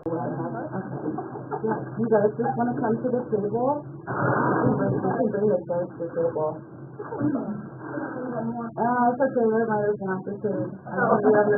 Yeah, you guys just want to come to the table? You can bring the chairs to the table. It's okay, we're my after too. I don't know if you have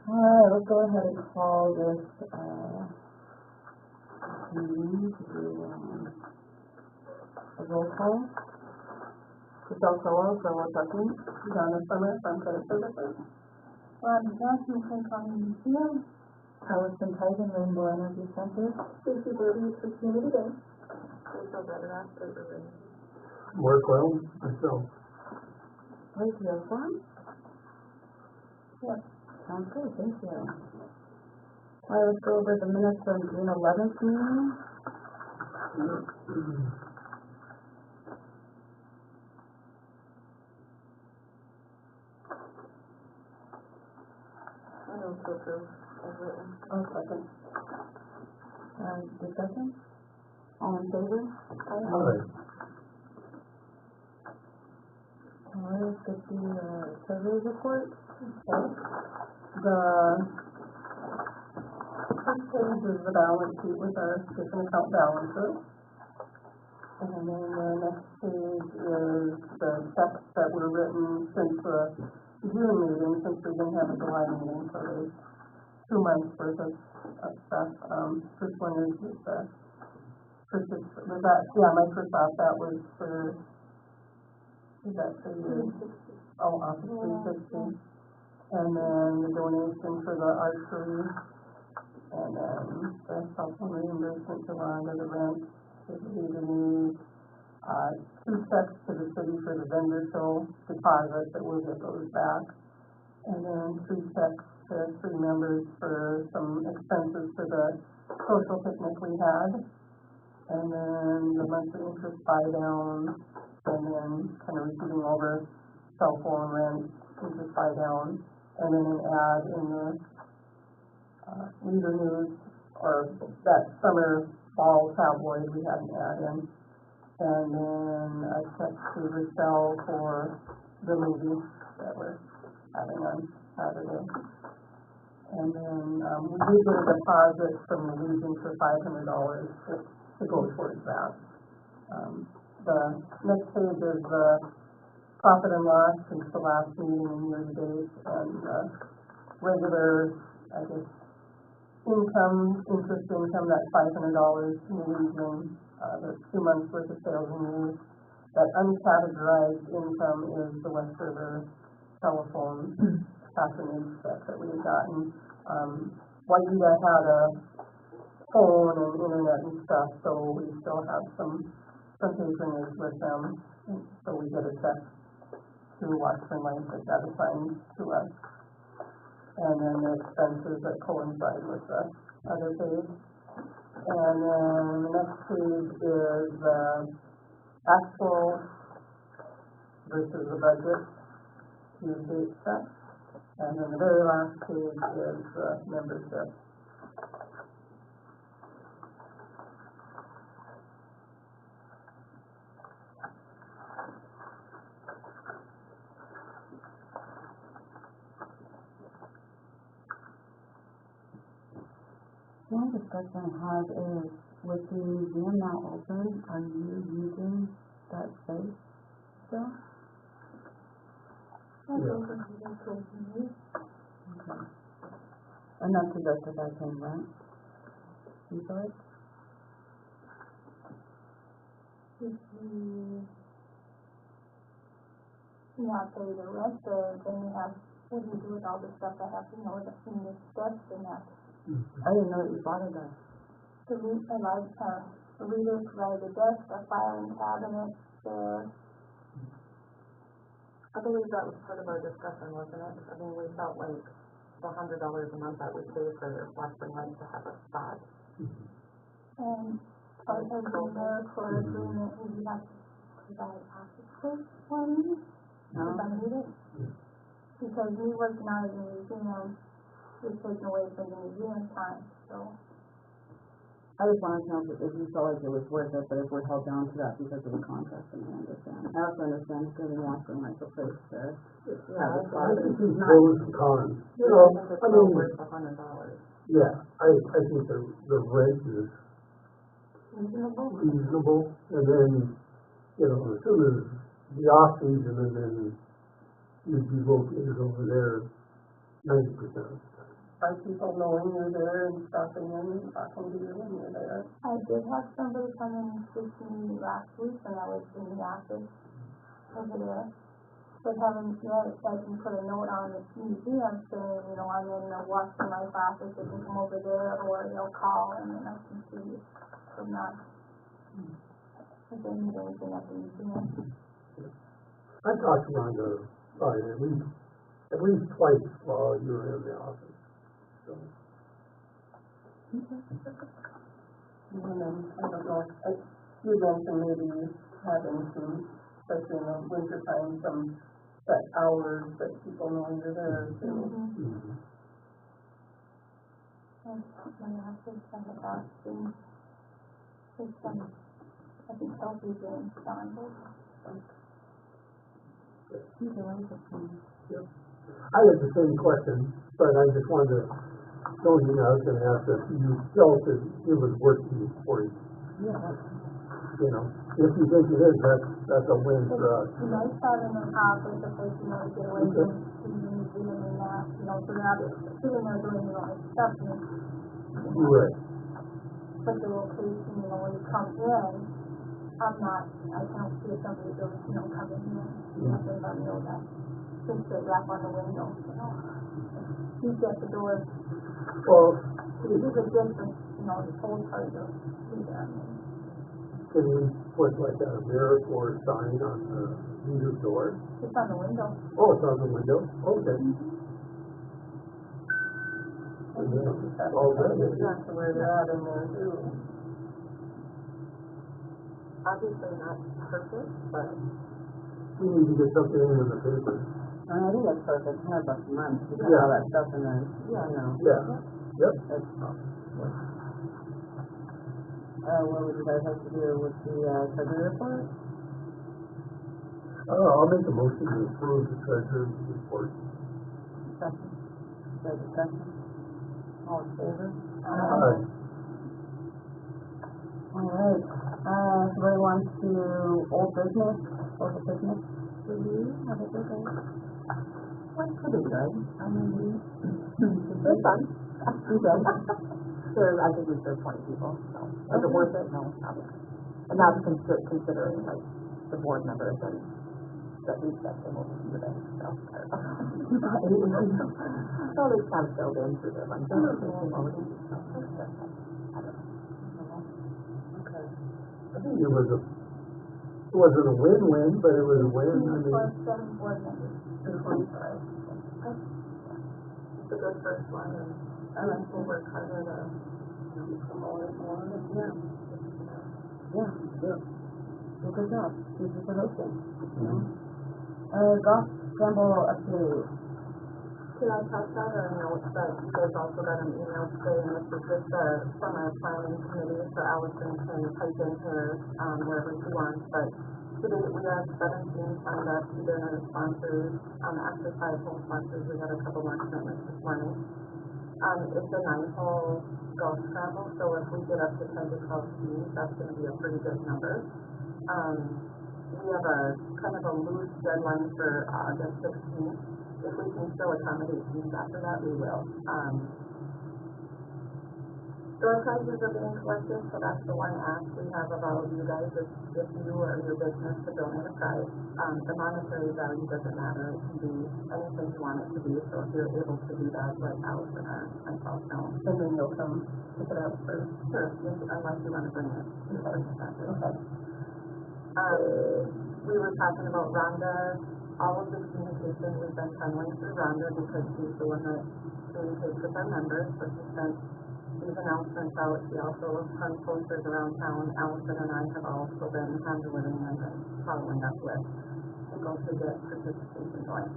Alright, let's go ahead and call this meeting to do a roll call. Michelle Crowell, Crowell Trucking, Donna Summer from Credit Services, Ron Johnson from County Museum, Allison Tigan, Rainbow Energy Center, Stacy Brody for Community Day, Rachel Betterack, Labor Ring. Mark Well, myself. Where's your form? Yep. Sounds good, thank you. Alright, let's go over the minutes from June 11th meeting. I don't feel true. As written. Second. Discussion? All in favor? Aye. Alright, let's get the treasurer's report. Okay. The first page is the balance sheet with our different account balances. And then the next page is the checks that were written since the June meeting, since we didn't have a July meeting, so there's 2 months worth of stuff. First one is the purchase, my first off, that was for, is that for you? Office 360. And then the donation for the archery, and then the cell phone reimbursement to Rhonda, the rent, the need, 2 checks to the city for the vendor show deposit that we'll get those back, and then 3 checks to 3 members for some expenses for the social picnic we had, and then the monthly interest buy down, and then kind of repeating over cell phone rent, interest buy down, and then an ad in the Leader News, or that summer fall tabloid we had an ad in, and then a check to Rochelle for the movie that we're having on Saturday. And then we did get a deposit from the Legion for $500 to go towards that. The next page is the profit and loss since the last meeting in year to date, and regular, I guess, interest income, that $500 in the Legion, the 2 months worth of sales and use. That uncategorized income is the West River telephone patronage check that we had gotten. Juanita had a phone and internet and stuff, so we still have some patronage with them, so we get a check to Washburn Life that got assigned to us. And then the expenses that coincide with the other page. And then the next page is actual versus the budget year-to-date stuff. And then the very last page is membership. One discussion I have is, with the museum now open, are you using that space still? Yeah. Okay. Enough to justify paying rent? You thought? If you not pay the rent, then you have, what do you do with all the stuff that has, in this desk and that? I didn't know that you bought a desk. The reader provided the desk, a filing cabinet, I believe that was part of our discussion, wasn't it? I mean, we felt like the $100 a month that we pay for Washburn Life to have a spot. and part of the core agreement is you have to provide access for me. No? If I need it, because me working out at the museum is taken away from the museum time, so. I just wanted to know if you felt like it was worth it, but if we're held down to that because of the contract, then I understand. I also understand giving Washburn Life a place to have a spot. I think there's pros and cons. You know, I mean, worth $100. yeah, I think the rent is reasonable, and then, you know, as soon as the off season, and then you'd be located over there 90%. By people knowing you're there and stopping in and talking to you when you're there. I did have somebody come in and speak to me last week when I was in the office over there. They haven't yet, I can put a note on the museum saying, you know, I'm in the Washburn Life office, they can come over there, or they'll call and then I can see or not. If they need anything at the museum. I talked to Rhonda probably at least twice while you were in the office. So. And then, I don't know, you mentioned maybe having some, especially in the winter time, some set hours that people know you're there too. Mm-hmm. My office, I have asked them, it's I think healthy doing done. I had the same question, but I just wanted to show you, I was going to ask if you felt that it was working for you. Yeah. You know, if you think it is, that's a win for us. You know, it's out in an office, if they, you know, to get away from the museum and that, you know, so they're not sitting there doing their own stuff. And, you know, Right. but the location, you know, when you come in, I can't see somebody doing, you know, coming in, nothing but know that. Just the rap on the window, you know. He's at the door. Well, There's a difference, you know, the whole part of the can we put like a mirror or sign on the user's door? It's on the window. Oh, it's on the window? Okay. And then, all good. That's where you're at in there too. Obviously not perfect, but We need to get something in the paper. I think that's perfect, $100 a month, you got Yeah. all that stuff in there, you know. Yeah. Yep. That's what would you guys like to do with the, treasury report? I'll make a motion to approve the treasurer's report. Discussion? Is there discussion? All in favor? Aye. All right, somebody wants to old business, review, have a good day. What's pretty good, I mean, it's fun. We did. I think we served 20 people, so, is it worth it? No, probably. And that's considering, like, the board members and that we set them over today, so. So they kind of filled in through their lunch. I think it wasn't a win-win, but it was a win. I mean, 7 board members. 25. it's a good first one, and we'll work harder to promote it more. Yeah. Well, good job. Thank you for hosting. Golf Campbell update. Can I touch on or note that you guys also got an email today, and this is just from our planning committee, so Allison can type in here wherever she wants, but today we have 17 signed up, either sponsors, after 5 hole sponsors, we had a couple more commitments this morning. It's a 9-hole golf travel, so if we get up to 10 to 12 teams, that's going to be a pretty good number. We have a kind of a loose deadline for August 16th. If we can still accommodate teams after that, we will. Door prizes are being collected, so that's the one ask we have of all of you guys. If you or your business to donate a prize, the monetary value doesn't matter. It can be anything you want it to be. So if you're able to do that, let Allison or myself know. And then you'll come pick it up for. Sure, unless you want to bring it. Okay. We were talking about Rhonda. All of the communication we've been funneling through Rhonda because she's the one that communicates with our members. So she sent these announcements out. She also hung posters around town. Allison and I have also been handling and following up with to go to get participation going.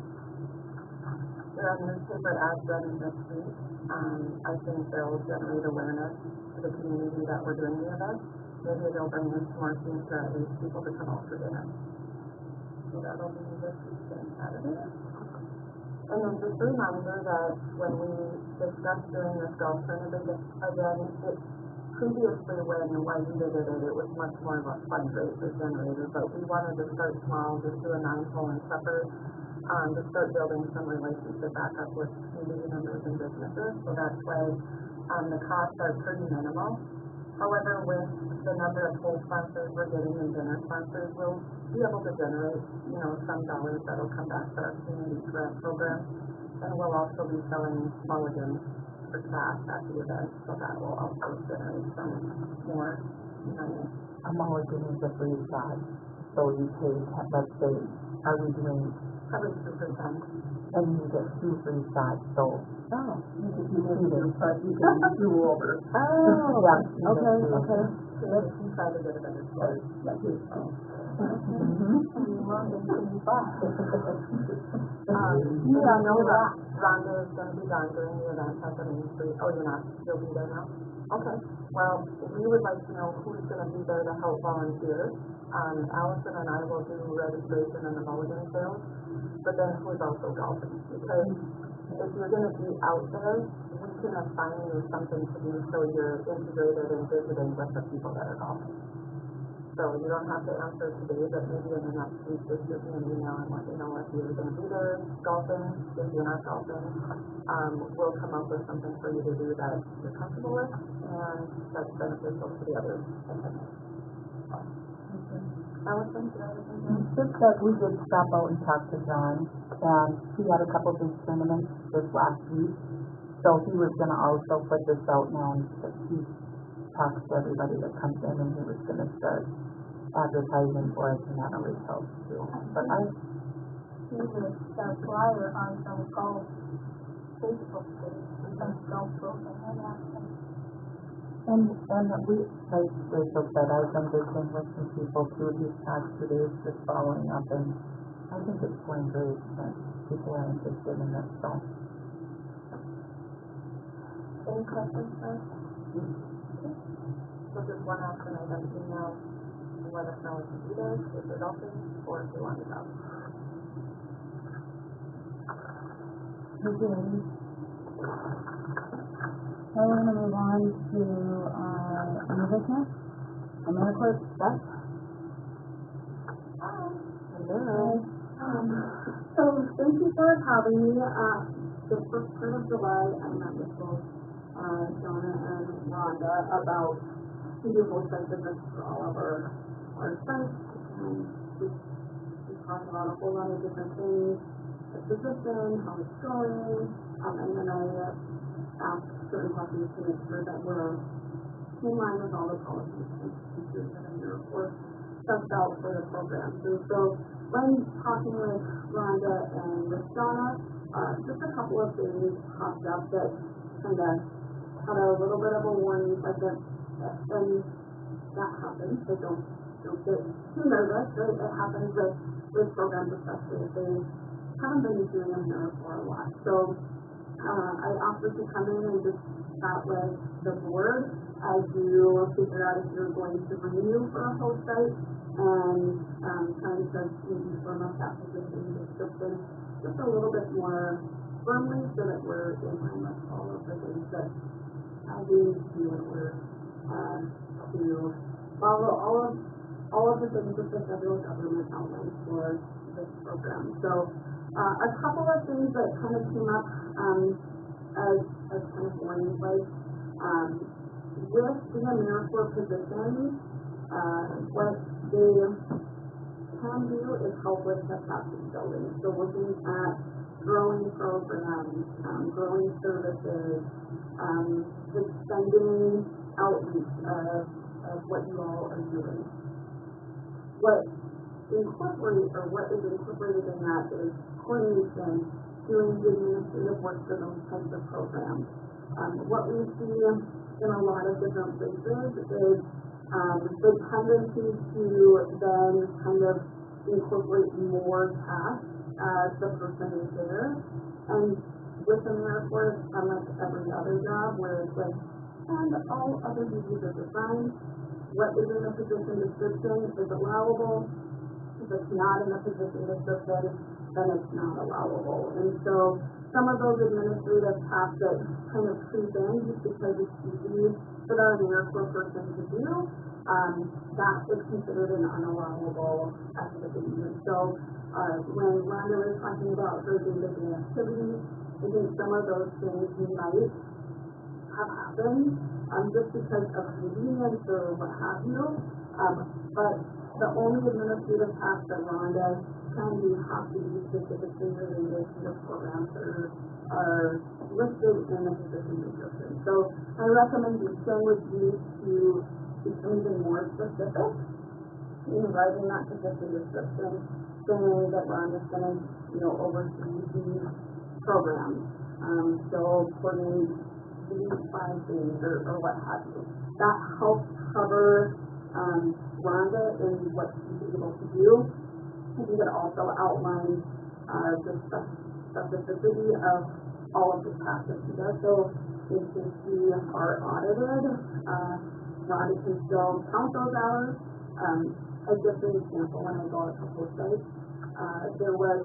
the newspaper ads running this week, I think they'll generate awareness to the community that we're doing the event. Maybe they'll bring in some more things to at least people to come out for dinner. So that'll be this weekend Saturday. And then just a reminder that when we discussed doing this golf tournament again, previously when YU did it was much more of a fundraiser generator, but we wanted to start small, just do a 9-hole and supper, to start building some relationship back up with community members and businesses. So that's why the costs are pretty minimal. However, with the number of hole sponsors we're getting and dinner sponsors, we'll be able to generate, some dollars that'll come back to our community grant program. And we'll also be selling mulligans for cash at the event, so that will also generate some more money. A mulligan is a free shot, so you pay, let's say, are we doing, Probably 2%. and you get 2 free shots, so. Oh, you can do over. Oh, yeah, okay. Let's try to get a better score. I know that Rhonda is going to be gone during the event at the Main Street. Oh, you're not? You'll be there now? Okay. Well, we would like to know who's going to be there to help volunteer. Allison and I will do registration and the mulligan sales, but then who's also golfing? Because if you're going to be out there, we can assign you something to do so you're integrated and visiting with the people that are golfing. So you don't have to answer today, but maybe in the next week, just shoot me an email and let me know if you're going to be there golfing, if you're not golfing. We'll come up with something for you to do that you're comfortable with and that's beneficial to the others. Allison, do you have anything? Just that we did stop out and talk to John, and he had a couple big tournaments this last week, so he was gonna also put this out now, that he talks to everybody that comes in, and he was gonna start advertising for it in Natalie's house too. But He was a flyer on some golf Facebook page, some golf program and that. And we, like Rachel said, I've been visiting with some people through these past 2 days, just following up, and I think it's going great, that people are interested in it, so. Any questions, guys? So just one action item, email and let us know if you do this, if you're golfing, or if you want to go. So we're gonna move on to, new business, AmeriCorps stuff. Hello. So thank you for having me. The first part of July, I met with both Jonah and Rhonda about to do both site visits for all of our sites, and we talked about a whole lot of different things, the position, how it's going, and then I asked certain questions to make sure that we're in line with all the policies and procedures that are here for stuff out for the program. So when talking with Rhonda and with Donna, just a couple of things popped up that kind of had a little bit of a warning second, and that happens, so don't get too nervous, right? It happens with programs, especially if they haven't been doing them here for a while. So I asked her to come in and just chat with the board as you figure out if you're going to renew for a host site, and trying to maybe firm up that position description just a little bit more firmly so that we're in line with all of the things that we need to do in order to follow all of the things that the federal government outlines for this program. So a couple of things that kind of came up as kind of warning lights. With the AmeriCorps position, what they can do is help with capacity building. So looking at growing programs, growing services, extending outreach of what you all are doing. What is incorporated in that is coordination, doing the administrative work for those types of programs. What we see in a lot of different places is the tendency to then kind of incorporate more tasks the person is there. And with AmeriCorps, unlike every other job where it's like, and all other duties are defined, what is in the position description is allowable. If it's not in the position description, then it's not allowable. And so some of those administrative tasks that kind of creep in just because it's easy for the AmeriCorps person to do, that is considered an unallowable activity. And so when Rhonda was talking about her day-to-day activities, I think some of those things might have happened just because of convenience or what have you. But the only administrative tasks that Rhonda can do have to be specifically related to the programs that are listed in the position description. So my recommendation would be to become even more specific in writing that position description, saying that Rhonda's going to, oversee these programs. So coordinate these 5 things or what have you. That helps cover Rhonda in what she's able to do. I think it also outlines the specificity of all of the tasks that she does. So if we are audited, Rhonda can still count those hours. I give an example when I go out to host sites. There was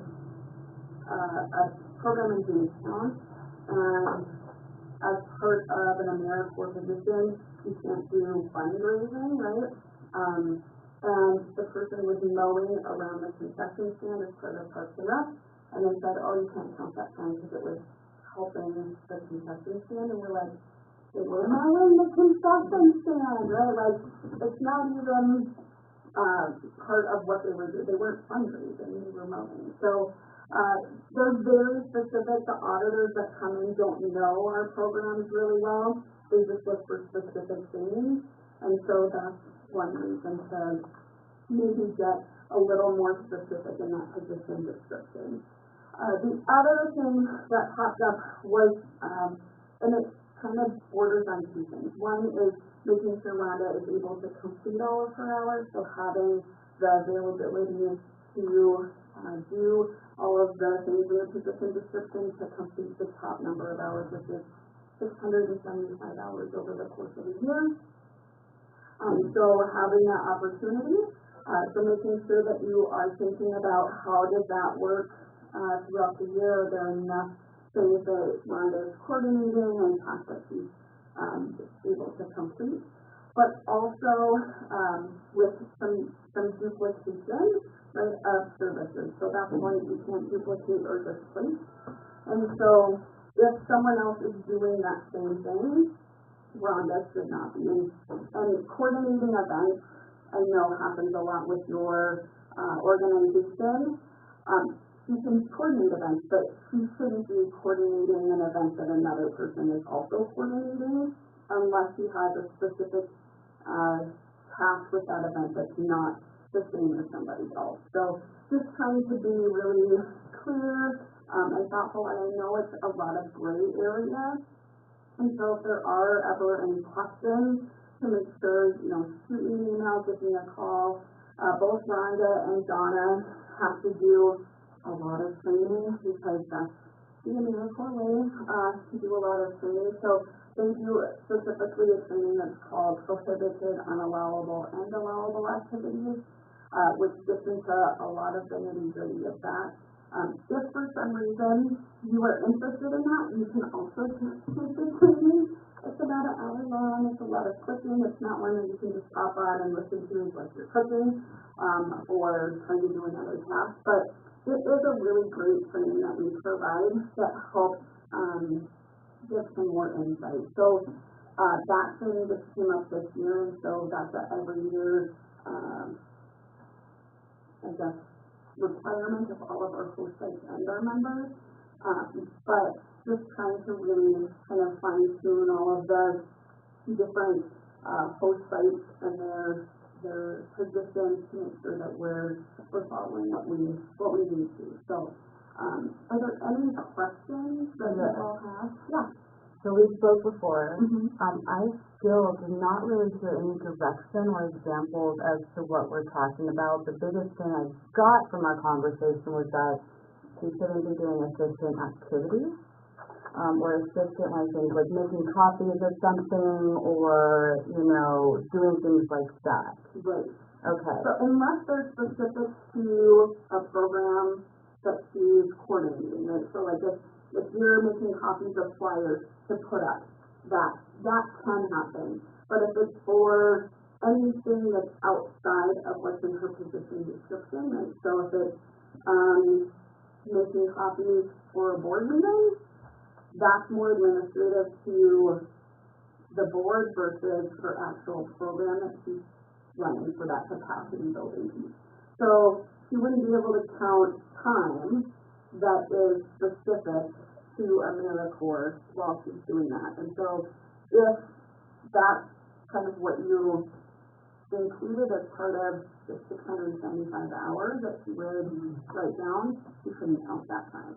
a program in Jamestown, and as part of an AmeriCorps position, you can't do fundraising, right? And the person was mowing around the concession stand as part of Parks and Rec, and they said, oh, you can't count that time because it was helping the concession stand, and we're like, they were mowing the concession stand, right? Like, it's not even part of what they were doing. They weren't fundraising, they were mowing. So they're very specific. The auditors that come in don't know our programs really well. They just look for specific things. And so that's one reason to maybe get a little more specific in that position description. The other thing that popped up was, and it kind of borders on 2 things. One is making sure Rhonda is able to complete all of her hours, so having the availability to do all of the things in the position description to complete the top number of hours, which is 675 hours over the course of a year. So having that opportunity, so making sure that you are thinking about how does that work throughout the year. Are there enough things that Rhonda is coordinating and tasks that she's able to complete, but also with some duplication, right, of services. So that's why you can't duplicate or displace. And so if someone else is doing that same thing, Rhonda should not be. And coordinating events, I know happens a lot with your organization. You can coordinate events, but you shouldn't be coordinating an event that another person is also coordinating unless he has a specific task with that event that's not the same as somebody else. So just trying to be really clear and thoughtful, and I know it's a lot of gray area. And so if there are ever any questions, to make sure, shoot me an email, give me a call. Both Rhonda and Donna have to do a lot of training because that's the AmeriCorps way to do a lot of training. So they do specifically a training that's called prohibited, unallowable, and allowable activities, which gets into a lot of the nitty-gritty of that. If for some reason you are interested in that, you can also take the training. It's about an hour long. It's a lot of clicking. It's not one that you can just pop on and listen to as you're cooking or trying to do another task. But it is a really great training that we provide that helps give some more insight. So that training just came up this year, and so that's every year, I guess, requirement of all of our host sites and our members. But just trying to really kind of fine-tune all of the different host sites and their positions to make sure that we're following what we need to. So are there any questions that you all have? Yeah. So we spoke before. I still did not really hear any direction or examples as to what we're talking about. The biggest thing I got from our conversation was that she shouldn't be doing assistant activities, or assistant like making copies of something, or, you know, doing things like that. Right. Okay. So unless they're specific to a program that she's coordinating, right? So like if you're making copies of flyers to put up, that can happen. But if it's for anything that's outside of what's in her position description, right? So if it's making copies for a board meeting, that's more administrative to the board versus her actual program that she's running for that capacity building piece. So she wouldn't be able to count time that is specific to AmeriCorps while she's doing that. And so if that's kind of what you included as part of the 675 hours that she would write down, you couldn't count that time.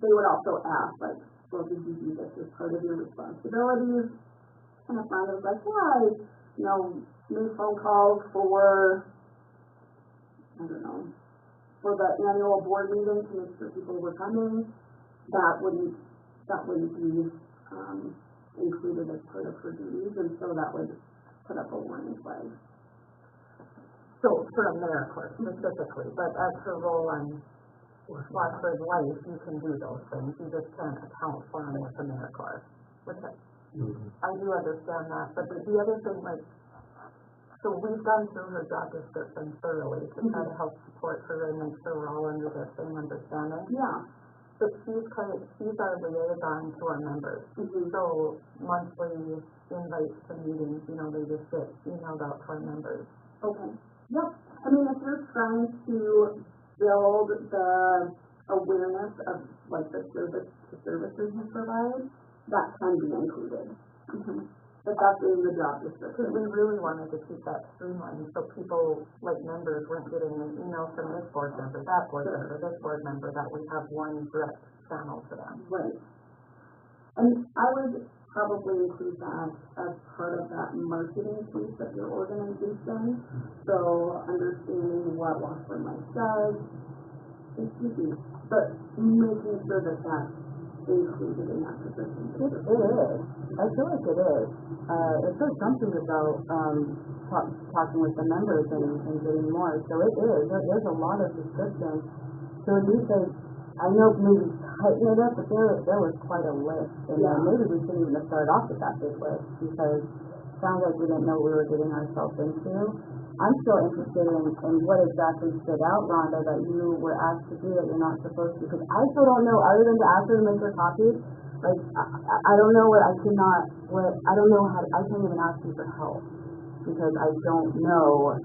They would also ask, like, well, did you do this as part of your responsibilities? And if I was like, yeah, I made phone calls for, I don't know, for the annual board meeting to make sure people were coming, that wouldn't be included as part of her duties, and so that would put up a warning flag. So for AmeriCorps specifically, but as her role on Washburn Life, you can do those things. You just can't account for them with AmeriCorps. Which I do understand that. But the other thing, like, so we've gone through her job description thoroughly to try to help support her and make sure we're all under the same understanding. Yeah. But she's our liaison to our members. So monthly invites to meetings, they just get emailed out to our members. Okay. Yep. I mean, if you're trying to build the awareness of like the services you provide, that can be included. But that's in the job description. We really wanted to keep that streamlined so people, like members, weren't getting an email from this board member, that board member, this board member, that we have one direct channel to them. Right. And I would probably include that as part of that marketing piece of your organization. So understanding what Washburn Life does, but making sure that that's included in that position. It is. I feel like it is. It says something about talking with the members and getting more. So it is. There's a lot of description. So when you say, I know maybe tighten it up, but there was quite a list. And maybe we shouldn't even have started off with that big list because it sounds like we didn't know what we were getting ourselves into. I'm still interested in what exactly stood out, Rhonda, that you were asked to do that you're not supposed to, because I still don't know, other than to ask her to make her copies, like, I don't know I can't even ask you for help, because I don't know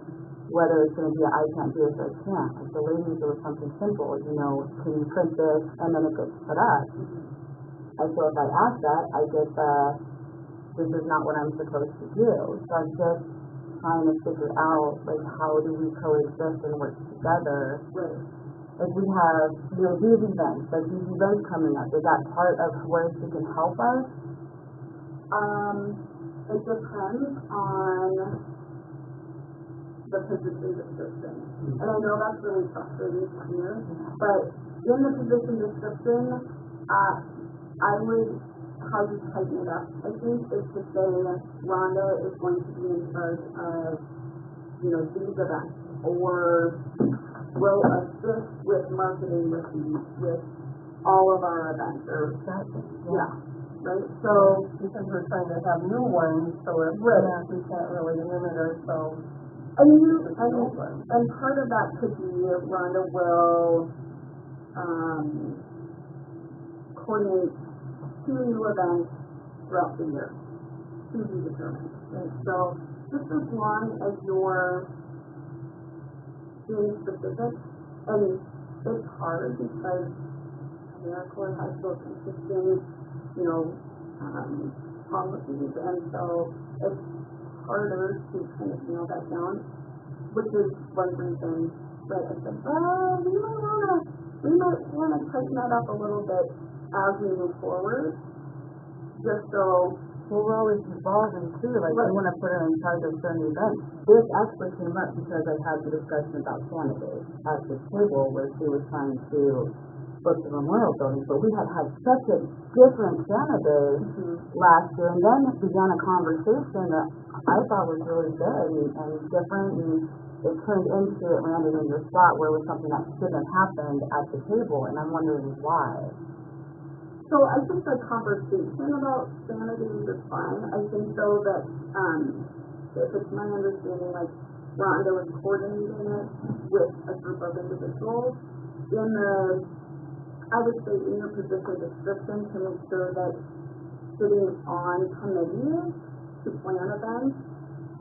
whether it's going to be I can't do this or I can't. Like the ladies, there was something simple, can you print this, and then it gets put up. I feel if I ask that, I get this is not what I'm supposed to do. So I'm just trying to figure out, like, how do we coexist and work together? Right. Like, we have, these events coming up. Is that part of where she can help us? It depends on the position description. And I know that's really frustrating to hear, but in the position description, I would, how you tighten it up, I think, is to say Rhonda is going to be in charge of, these events, or will assist with marketing with all of our events, or right? So because we're trying to have new ones, so if we can't really limit ourselves. And part of that could be Rhonda will coordinate 2 new events throughout the year, to be determined. Right? So just as long as you're being specific, and it's hard because AmeriCorps has those consistent, policies, and so it's harder to kind of nail that down, which is one reason that I said, we might want to tighten that up a little bit as we move forward, just so Well, we're always evolving too, like, we wanna put her in charge of certain events. This actually came up because I had the discussion about Canada at the table where she was trying to book the memorial building, but we had such a different Canada last year, and then it began a conversation that I thought was really good and different, and it turned into, it landed in your spot where it was something that shouldn't have happened at the table, and I'm wondering why. So I think the conversation about sanity is fine. I think though that, if it's my understanding, like Rhonda was coordinating it with a group of individuals in the, I would say in your position description to make sure that sitting on committees to plan events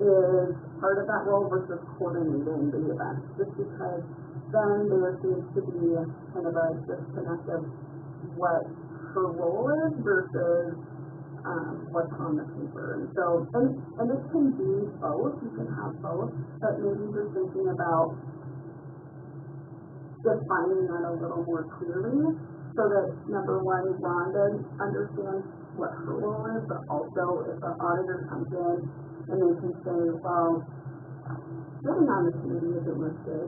is part of that role versus coordinating the event. Just because then there seems to be kind of a disconnect of what her role is versus what's on the paper. And so, and it can be both, you can have both, but maybe just thinking about defining that a little more clearly so that number one, Rhonda understands what her role is, but also if the auditor comes in and they can say, well, sitting on the committee isn't listed,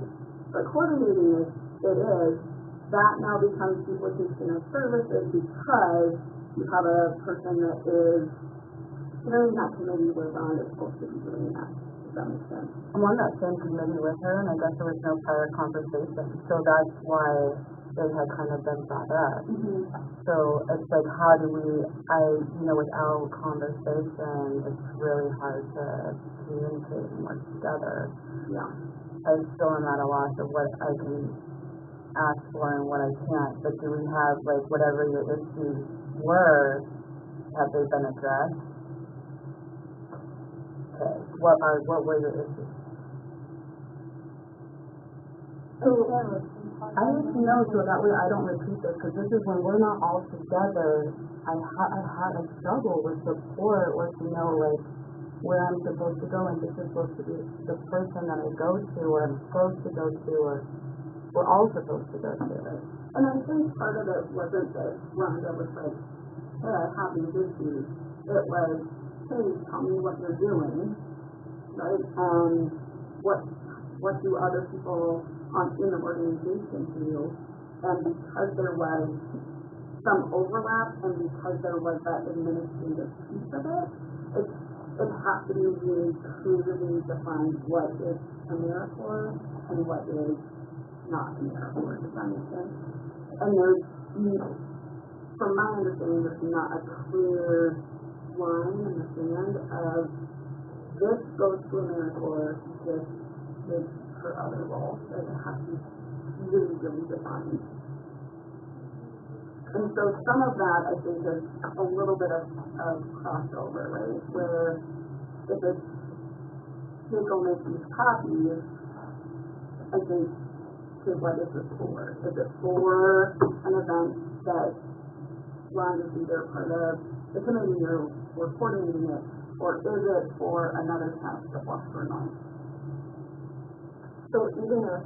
but coordinating it is, that now becomes duplication of services because you have a person that is carrying that committee where Rhonda is supposed to be doing that. Does that make sense? I'm on that same committee with her, and I guess there was no prior conversation, so that's why it had kind of been brought up. So it's like, how do we, without conversation, it's really hard to communicate and work together. Yeah. I still am at a loss of what I can ask for and what I can't, but do we have, like, whatever your issues were, have they been addressed? Okay, what were your issues? So, I need to know so that way I don't repeat this, because this is when we're not all together, I struggle with support or to know, like, where I'm supposed to go, and this is supposed to be the person that I go to, or I'm supposed to go to, or we're all supposed to go to it. And I think part of it wasn't that Rhonda was like, hey, I have these issues. It was, hey, tell me what you're doing, right? And what do other people in the organization do? And because there was some overlap and because there was that administrative piece of it, it has to be really clearly defined what is AmeriCorps and what is not AmeriCorps. Does that make sense? And there's, from my understanding, there's not a clear line in the sand of this goes to AmeriCorps, this is her other role. It has to be really, really defined. And so some of that, I think, is a little bit of crossover, right? Where if it's, hey, go make these copies, I think, okay, what is this for? Is it for an event that Rhonda's either part of the committee or coordinating it, or is it for another task of Washburn Life? So even if,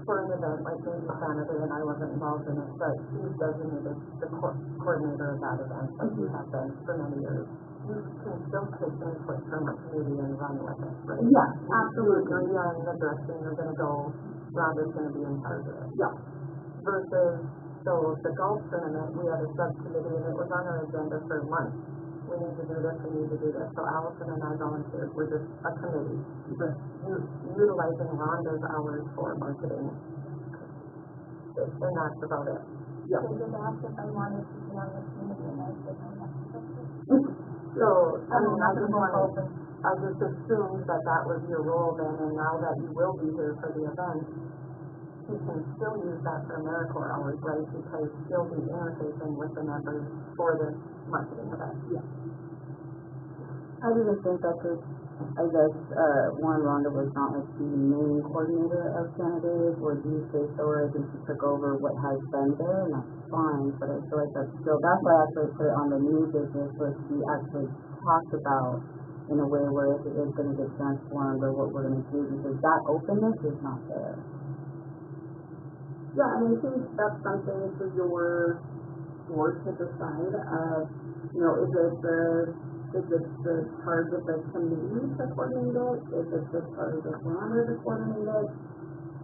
for an event like maybe Saturday and I wasn't involved in it, but she's designated the coordinator of that event, like you have been for many years, you can still take input from a committee and run with it, right? Yeah, absolutely. You're in the direction you're going to go, Rhonda's going to be in charge of it. Yeah. Versus, so the golf tournament, we had a subcommittee and it was on our agenda for months. We need to do this, we need to do this. So Allison and I volunteered. We're just a committee. Utilizing Rhonda's hours for marketing. And that's about it. Yeah. They just asked if I wanted to be on the committee, and I said, no, that's So, I mean, I just assumed that was your role then, and now that you will be here for the event, you can still use that for AmeriCorps hours, right? Because you'll be interfacing with the members for this marketing event. Yeah. I didn't think that could, I guess, Rhonda was not like the main coordinator of Canada's, or do you say so, or I think she took over what has been there, and that's fine, but I feel like that's still, that's why I actually put it on the new business, where she actually talked about in a way where if it is going to get transformed or what we're going to do, because that openness is not there. Yeah, and I think that's something for your board to decide of, is it the Is it the charge of the committee to coordinate it? Is it the charge of Rhonda to coordinate it?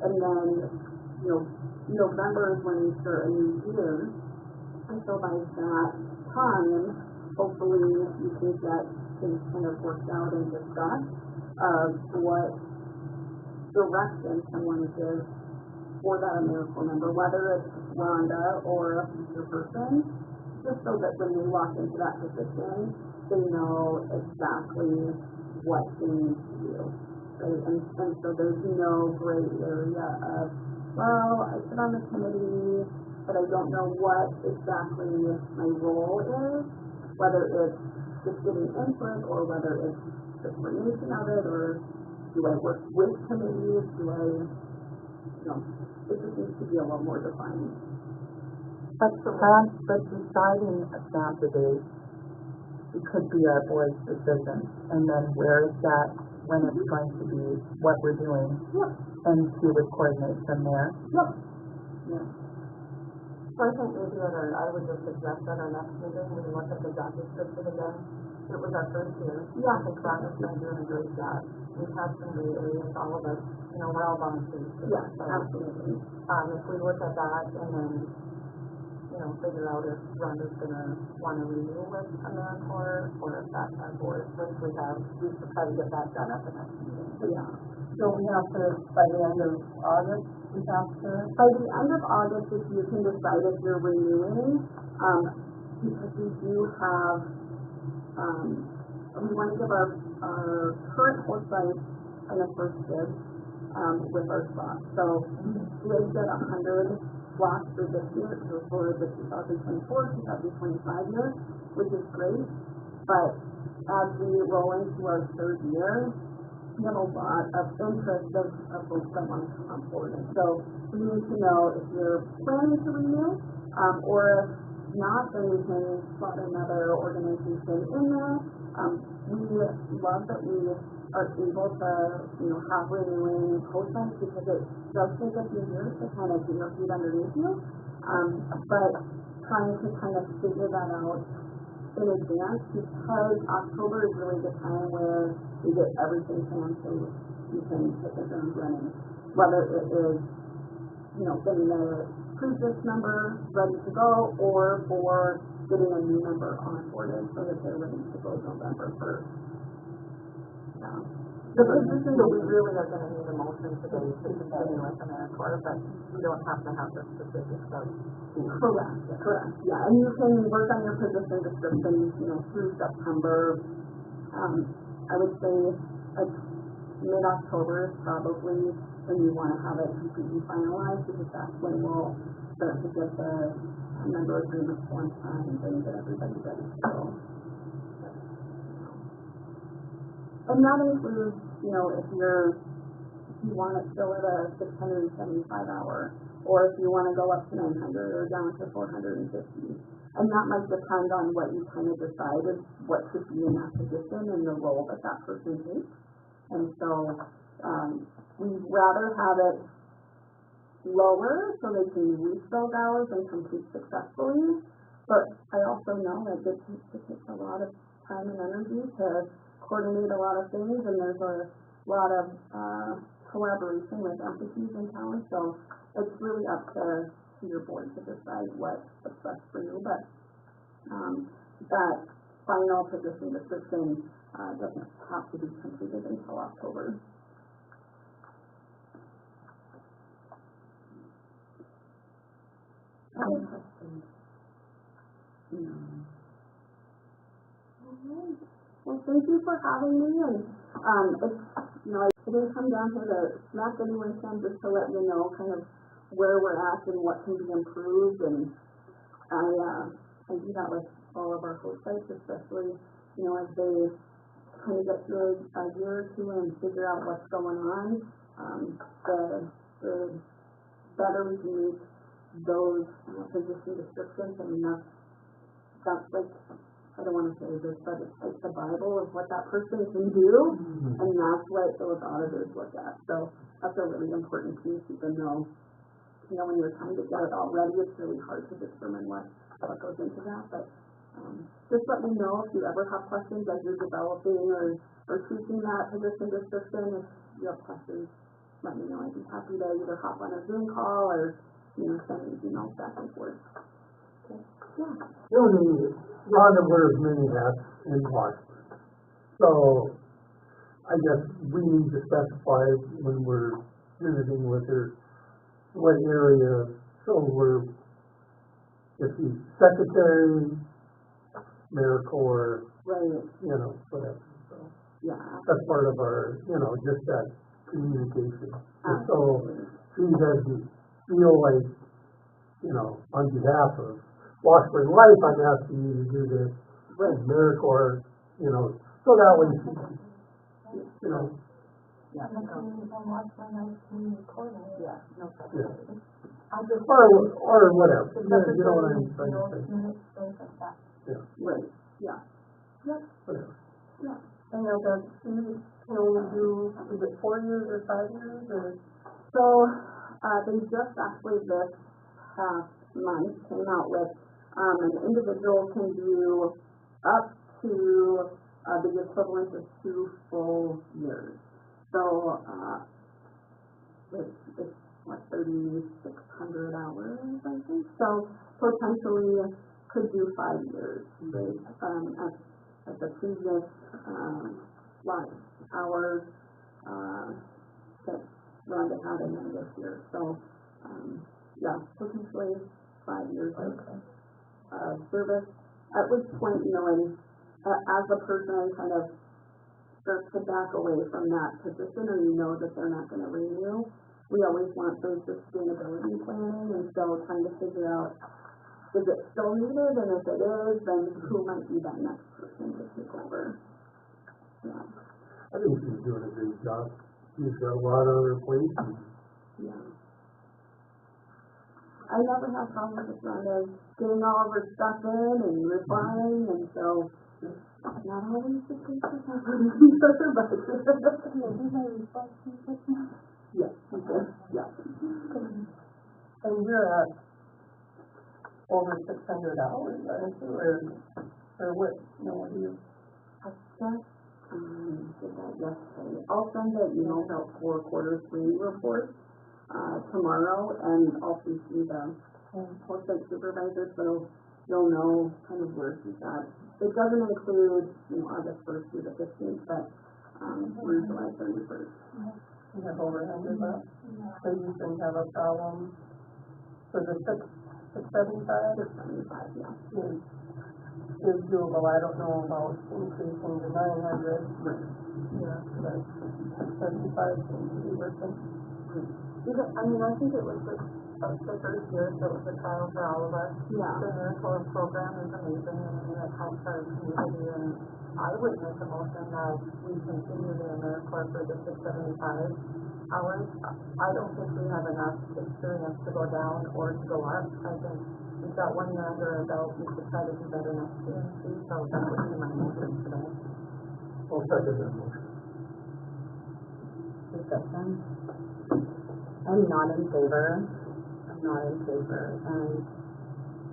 And then, November is when we start a new year. And so by that time, hopefully you can get things kind of worked out and discussed of what direction someone gives for that AmeriCorps member, whether it's Rhonda or a future person, just so that when they walk into that position, they know exactly what they need to do, right? And so there's no gray area of, well, I sit on the committee, but I don't know what exactly my role is, whether it's just giving input or whether it's the coordination of it, or do I work with committees, it just needs to be a little more defined. But deciding a sample date, it could be our board's decision, and then where is that, when it's going to be, what we're doing, and she would coordinate from there. So I think maybe I would just suggest at our next meeting, we look at the job description again. It was our first year. I think Rhonda's been doing a great job. We've had some great areas, all of us, we're all volunteers. So, Absolutely. if we look at that and then, figure out if Rhonda's gonna wanna renew with AmeriCorps, or if that's our board, which we should try to get that done at the next meeting. Yeah. So we have to, by the end of August, we have to. By the end of August, if you can decide if you're renewing, because we do have, we want to give our current horse sites an first bid with our slots. So we did get 100 slots for this year, so for the 2024-2025 year, which is great. But as we roll into our third year, we have a lot of interest of folks that want to come on board. And so we need to know if you're planning to renew, or if not, then we can slot another organization in there. We love that we are able to, have renewing hosts, because it does take a few years to kind of get your feet underneath you. But trying to kind of figure that out in advance, because October is really the time where we get everything planned so you can hit the ground running. Whether it is, getting a previous member ready to go, or for getting a new member onboarded so that they're ready to go November 1st. The position that we really are gonna need a motion today to continue with AmeriCorps, but we don't have to have the specifics of. Correct. Yeah, and you can work on your position description, through September. I would say mid-October is probably when you want to have it completely finalized, because that's when we'll start to get the member agreement form signed and get everybody ready to go. And that includes, if you want it still at a 675 hour, or if you want to go up to 900 or down to 450. And that might depend on what you kind of decided what should be in that position and the role that person takes. And so we'd rather have it lower so they can reach those hours and complete successfully. But I also know that it takes a lot of time and energy to coordinate a lot of things, and there's a lot of collaboration with entities in town. So it's really up to your board to decide what's best for you. But that final position description doesn't have to be completed until October. Other questions? No. Okay. Well, thank you for having me, and it's, I didn't come down here to smack anyone's hand, just to let you know kind of where we're at and what can be improved. And I do that with all of our host sites, especially, as they kind of get through a year or two and figure out what's going on, the better we can make those position descriptions. I mean, that's like, I don't want to say this, but it's like the Bible of what that person can do, and that's what those auditors look at. So that's a really important piece, even though, when you're trying to get it all ready, it's really hard to determine what goes into that. But Just let me know if you ever have questions as you're developing or tweaking that position description. If you have questions, let me know. I'd be happy to either hop on a Zoom call or, send me emails back and forth. The only, Rhonda wears many hats in Washburn. So, I guess we need to specify when we're visiting with her, what area, so if she's secretary, AmeriCorps, Right. whatever. So Yeah. that's part of our, just that communication. Just so she doesn't feel like, on behalf of Washburn Life, I'm asking you to do this, AmeriCorps, so that way she, Yeah, the community on Washburn Life community coordinator. Yeah, no problem. yeah. I just. Or whatever. The You know what secretary, I'm trying to say. minutes, things like that. Right, yeah. Whatever. And now does she can only do, is it 4 years or 5 years or? So, they just actually this past month came out with, an individual can do up to, the equivalent of 2 full years. So, it's what, 3,600 hours, I think. So, potentially could do 5 years, right? At the previous, lot hours, that Rhonda had in there this year. So, potentially 5 years of service. At which point, and as a person kind of starts to back away from that position, or that they're not going to renew, we always want those sustainability planning, and so trying to figure out, is it still needed, and if it is, then who might be that next person to take over? Yeah. I think she's doing a great job. She's got a lot on her plate. Yeah. I never have problems with Rhonda getting all of her stuff in and replying, and so not always the case with everyone, but yes, yeah. And you're at over 600 hours, aren't you, or what, what do you? I just, did that yesterday. I'll send the email out for Q3 report, tomorrow, and I'll see the post-site supervisor, so you'll know kind of where she's at. It doesn't include, August 1st through the 15th, but, through July 31st. You have over 100 left, so you shouldn't have a problem. So the 675 yeah. is doable. I don't know about increasing to 900. Yeah, but 75 seems to be working. I think it was the first year, so it was a trial for all of us. Yeah. The AmeriCorps program is amazing, and it helps our community, and I would make a motion that we continue the AmeriCorps for the 675 hours. I don't think we have enough experience to go down or to go up. I think we've got 1 year under our belt. We should try to do better next year, too, so that would be my motion today. I'll second that motion. Discussion. I'm not in favor, and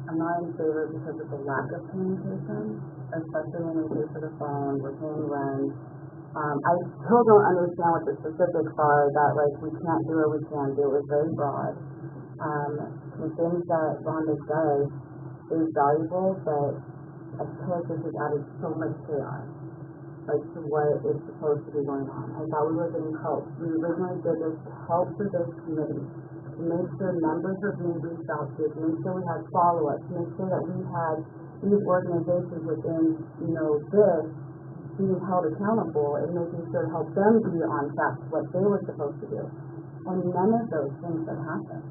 I'm not in favor because of the lack of communication, especially when we pay for the phone, we're paying rent. I still don't understand what the specifics are, that we can't do or we can do. It's very broad. The things that Rhonda does is valuable, but I feel like this has added so much chaos, to what is supposed to be going on. I thought we were getting help. We originally did this to help for this committee, to make sure members are being reached out to make sure we had follow-up, to make sure that we had these organizations within, this being held accountable and making sure to help them be on track to what they were supposed to do. And none of those things have happened.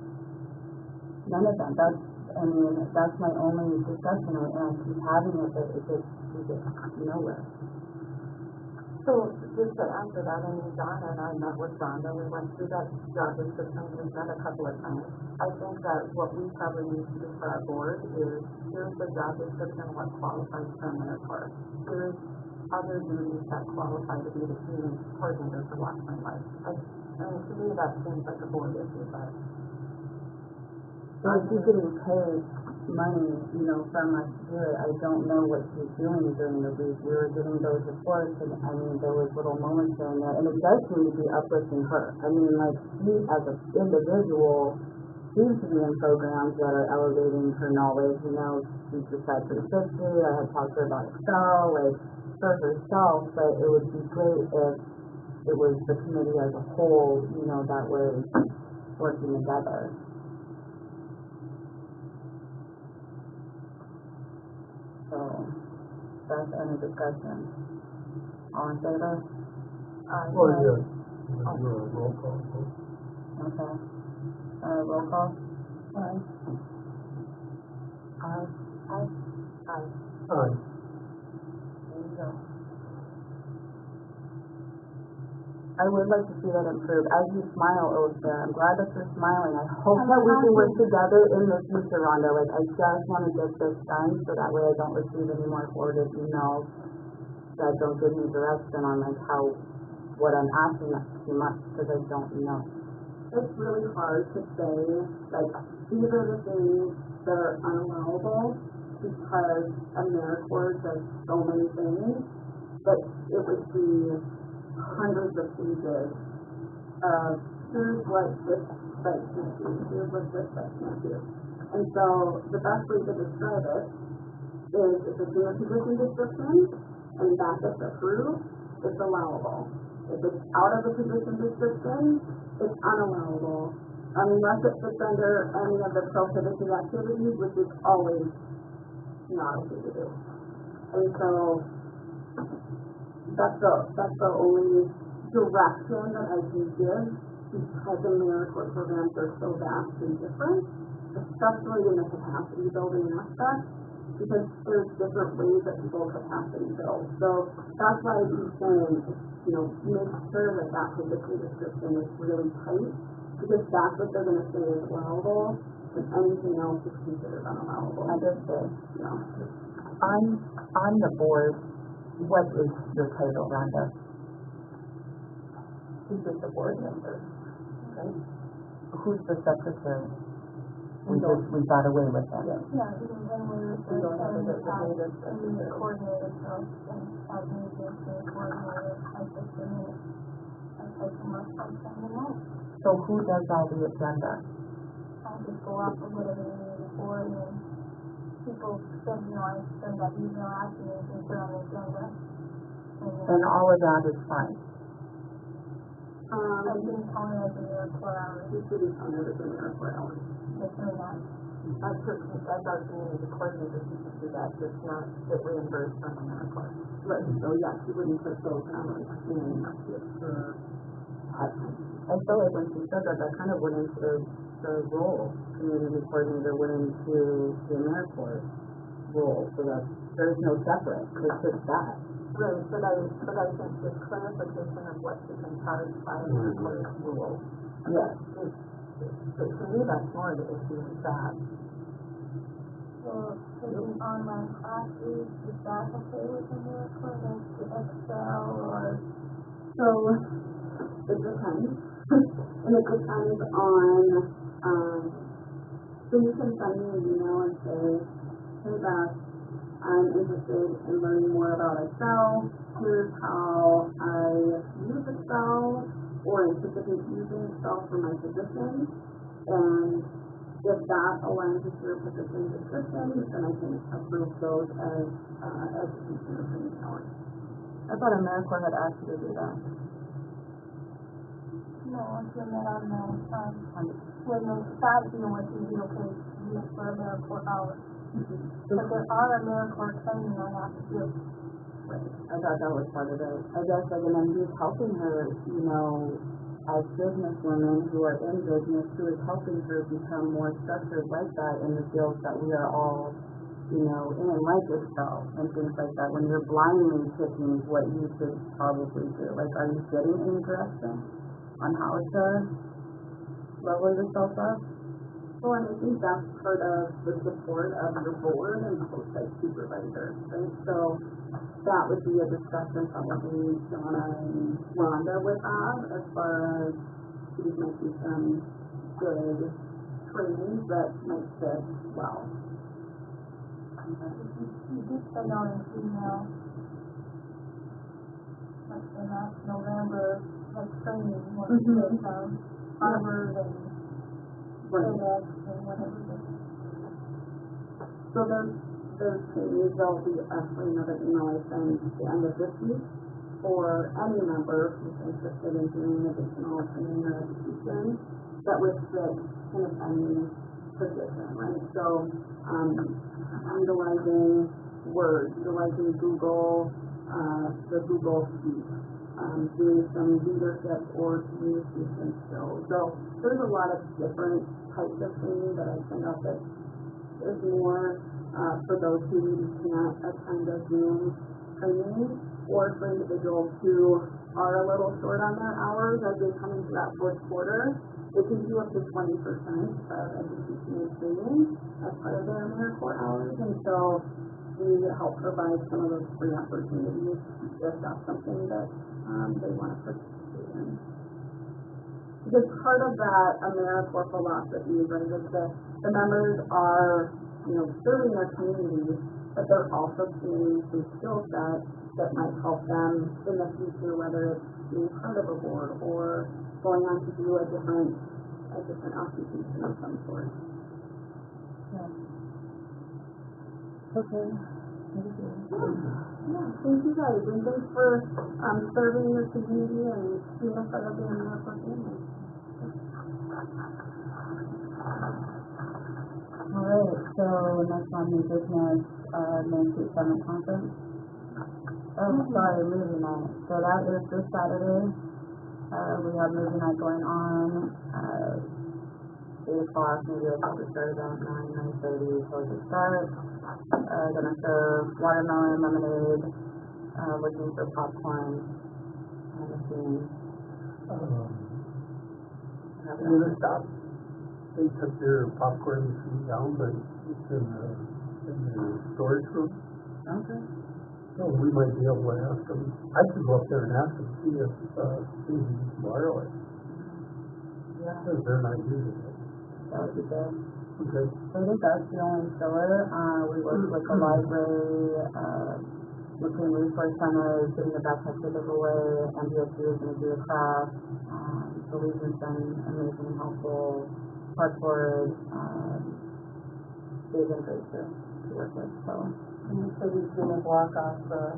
None of them. That's my only discussion, and I keep having it, but it gets nowhere. So just to answer that, John and I met with Rhonda, we went through that job description, we've met a couple of times. I think that what we probably need to do for our board is, here's the job description, what qualifies for AmeriCorps. Here's other duties that qualify to be the community coordinator for Washburn Life. And to me, that seems like a board issue, but. So if you're getting paid money, you know, from us to do it. I don't know what she's doing during the week. We were getting those reports, and I mean, there was little moments here and there, and it does seem to be uplifting her. I mean, like, she as an individual seems to be in programs that are elevating her knowledge. You know, she just had 360. I had talked to her about Excel, like, for herself, but it would be great if it was the committee as a whole, you know, that was working together. So, that's any discussion. All in favor? Well, yeah. Roll call. Okay. Roll call? Aye. Aye. Aye. Aye. There you go. I would like to see that improve. As you smile, Ilsa, I'm glad that you're smiling. I hope that we can work together in the future, Rhonda. Like, I just want to get this done so that way I don't receive any more forwarded emails that don't give me direction on, like, how, what I'm asking is too much, because I don't know. It's really hard to say, like, these are the things that are unallowable because AmeriCorps does so many things that it would be hundreds of pages of here's what this site can't do, here's what this site can't do. And so the best way to describe it is if it's in a position description and that gets approved, it's allowable. If it's out of the position description, it's unallowable unless it fits under any of the prohibited activities, which is always not okay to do. And so that's the only direction that I can give because the AmeriCorps programs are so vastly different, especially in the capacity building aspect, because there's different ways that people capacity build. So that's why I'm saying, you know, make sure that that position description is really tight, because that's what they're going to say is allowable, and anything else is considered unallowable. Understood. You know. On the board, what is your title, Rhonda? She's just a board member, right? Who's the secretary? We got away with that. Yeah, even when we were We don't have a designated and the coordinator, so, and as me being the coordinator, I just didn't, I take more time than the night. So who does all the agenda? I just go off of whatever they need for, and then people send, you know, I send that email out to me and put on the agenda. And all of that is fine. I didn't count it as a miracle hours. You shouldn't count it as AmeriCorps hours. Just know that. As our community coordinator, she should do that, just not get reimbursed from AmeriCorps. Right, so yes, you wouldn't put those hours in I feel like when she said that, that kind of went into the role, community coordinator went into the AmeriCorps role, so that there's no separate, it's just that. Right, but I think the clarification of what she can charge by AmeriCorps rule. Yes. But to me, that's more the issue with that. So, taking online classes, is that okay with the miracle, like the Excel or? So, it depends. And it depends on, so you can send me an email and say, hey Beth, I'm interested in learning more about Excel. Here's how I use Excel or anticipate using Excel for my position. And if that aligns with your position description, then I can approve those as education or training hours. I thought AmeriCorps had asked you to do that. No, I'm doing that on the, when they start doing what you do, okay, use for AmeriCorps hours. But there are AmeriCorps training I have to do. I thought that was part of it. I guess, like, and then he's helping her, you know, as businesswomen who are in business, who is helping her become more structured like that in the fields that we are all, you know, in, like Excel and things like that. When you're blindly picking what you should probably do, like, are you getting any direction on how to level yourself up? Well, and I think that's part of the support of your board and post-site supervisor, right? So that would be a discussion probably Donna and Rhonda would have as far as these might be some good trainings that might fit well. send out an email. Like the last November, like training, what we did, Harvard and FedEx and whatever. So those trainings, there'll be actually another email I send at the end of this week for any member who's interested in doing additional training or education that would fit kind of any position, right? So, utilizing Word, utilizing Google, the Google Suite, doing some leadership or communication skills. So there's a lot of different types of training that I send out that is more for those who can't attend a Zoom training, or for individuals who are a little short on their hours as they come into that fourth quarter. They can do up to 20% of education and training as part of their AmeriCorps hours, and so we help provide some of those free opportunities if that's something that they want to participate in. Because part of that AmeriCorps philosophy, right, is that the members are, serving their community, but they're also gaining some skill sets that might help them in the future, whether it's being part of a board or going on to do a different occupation of some sort. Okay. Yeah, thank you guys, and thanks for serving your community and being a part of the AmeriCorps family. Alright, so next on new business, Main Street Summit Conference. Oh, sorry, movie night. So that is this Saturday. We have movie night going on, 8 o'clock, maybe we'll probably start about 9:30 so to start. Gonna serve watermelon, lemonade, looking for popcorn, machine. I'm gonna stop. They took their popcorn machine down, but it's in the storage room. Okay. So we might be able to ask them. I could go up there and ask them, see if they can borrow it. Yeah. Because they're not using it. That would be good. Okay. So I think that's the only filler. We work with the library, McLean Resource Center, getting the backpack giveaway, MBSU is going to do a craft. The Legion's been amazing and helpful. Parkboard, they've been great to work with, so. And you said he's gonna block off the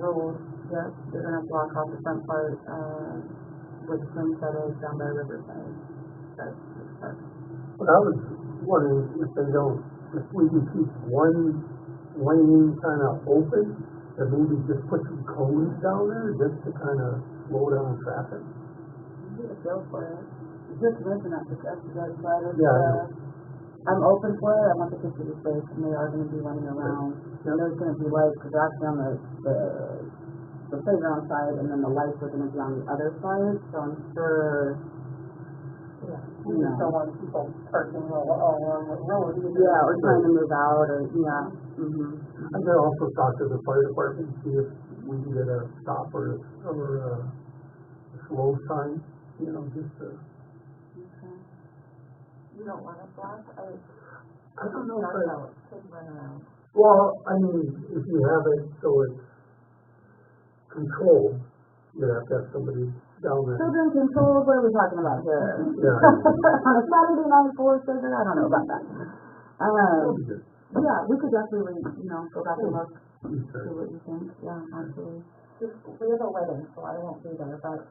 road. Yep, they're going to block off the front part, where the swing set is down by Riverside. But I was wondering if we can keep one lane kind of open, and maybe just put some cones down there just to kind of slow down traffic. You get a feel for it. Just listen up to us, but Yeah. I'm open for it. I want the kids to be safe, and they are going to be running around. Yep. There's going to be lights, because actually on the playground side, and then the lights are going to be on the other side, so I'm sure, We just don't want people parking all along the road either. yeah, or trying to move out, or, yeah. I'm gonna also talk to the fire department, see if we can get a stop or a slow sign, just to. You don't want to block, I don't know if kids run around. well, I mean, if you have it so it's controlled, you'd have to have somebody down there. Children controlled, what are we talking about here? Yeah. On a Saturday night for children, I don't know about that. Yeah, we could definitely, go back and look, see what you think, yeah, absolutely. We have a wedding, so I won't be there, but,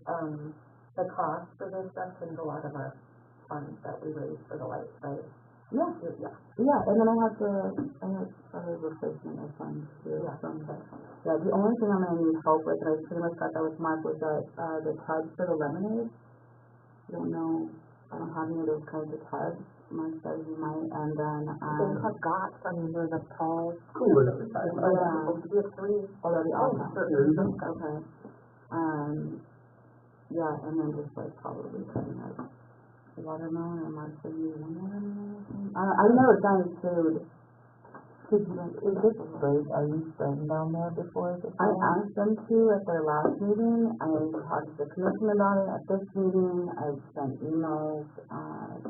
the cost for this stuff comes a lot of our funds that we raise for the lights, right? Yeah, and then I have a replacement of funds too. Yeah, the only thing I'm gonna need help with, and I pretty much got that with Mark, was that, the tubs for the lemonade. I don't have any of those kinds of tubs. Mark says you might, and then, They have got, there's a tall. Cooler. Supposed to be a 3. already awesome. There you go. Okay. Yeah, and then just probably cutting up watermelon, or Mark said you want watermelon. I've never done food Could you, is this straight, are you straightened down there before? I asked them to at their last meeting, I talked to the commission about it at this meeting, I sent emails,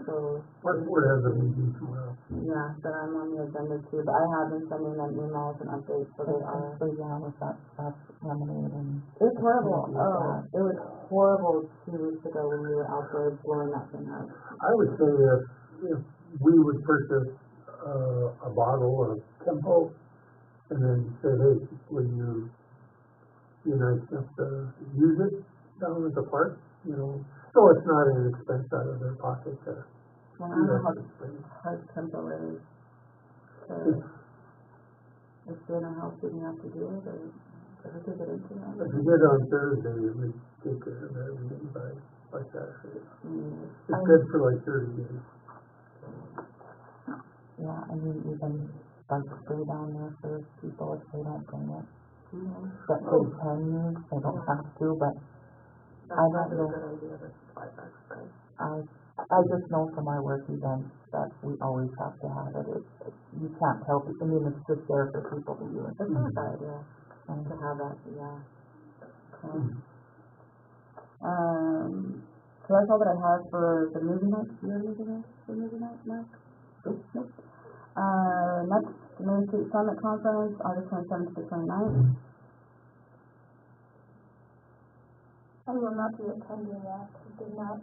so, Westport has a meeting tomorrow. yeah, so I'm on the agenda too, but I have been sending them emails and updates, so they are. So yeah, with that's lemonade and. It's horrible, Yeah. it was horrible 2 weeks ago when we were out there blowing that thing up. I would say if we would purchase, a bottle of Tempo and then say, hey, would you be nice enough to use it down at the park, you know? So it's not an expense out of their pocket to Well, I do don't know that. how tempo is. So, if you're gonna help, you have to do it, or we could get into that. If you did on Thursday, we take care of everything by Saturday. It's good for like 30 days. Yeah, I mean, even like stay down there for people if they don't bring it. That they can use, they don't have to, but I don't know. I just know from our work events that we always have to have it. You can't help it. I mean, it's just there for people to use. It's not a bad idea to have that, yeah. Okay. So that's all that I have for the movie night. Do you have anything else for movie night, Mark? Nope. Next, Main Street Summit Conference, August 27th to 29th. I will not be attending that, I did not.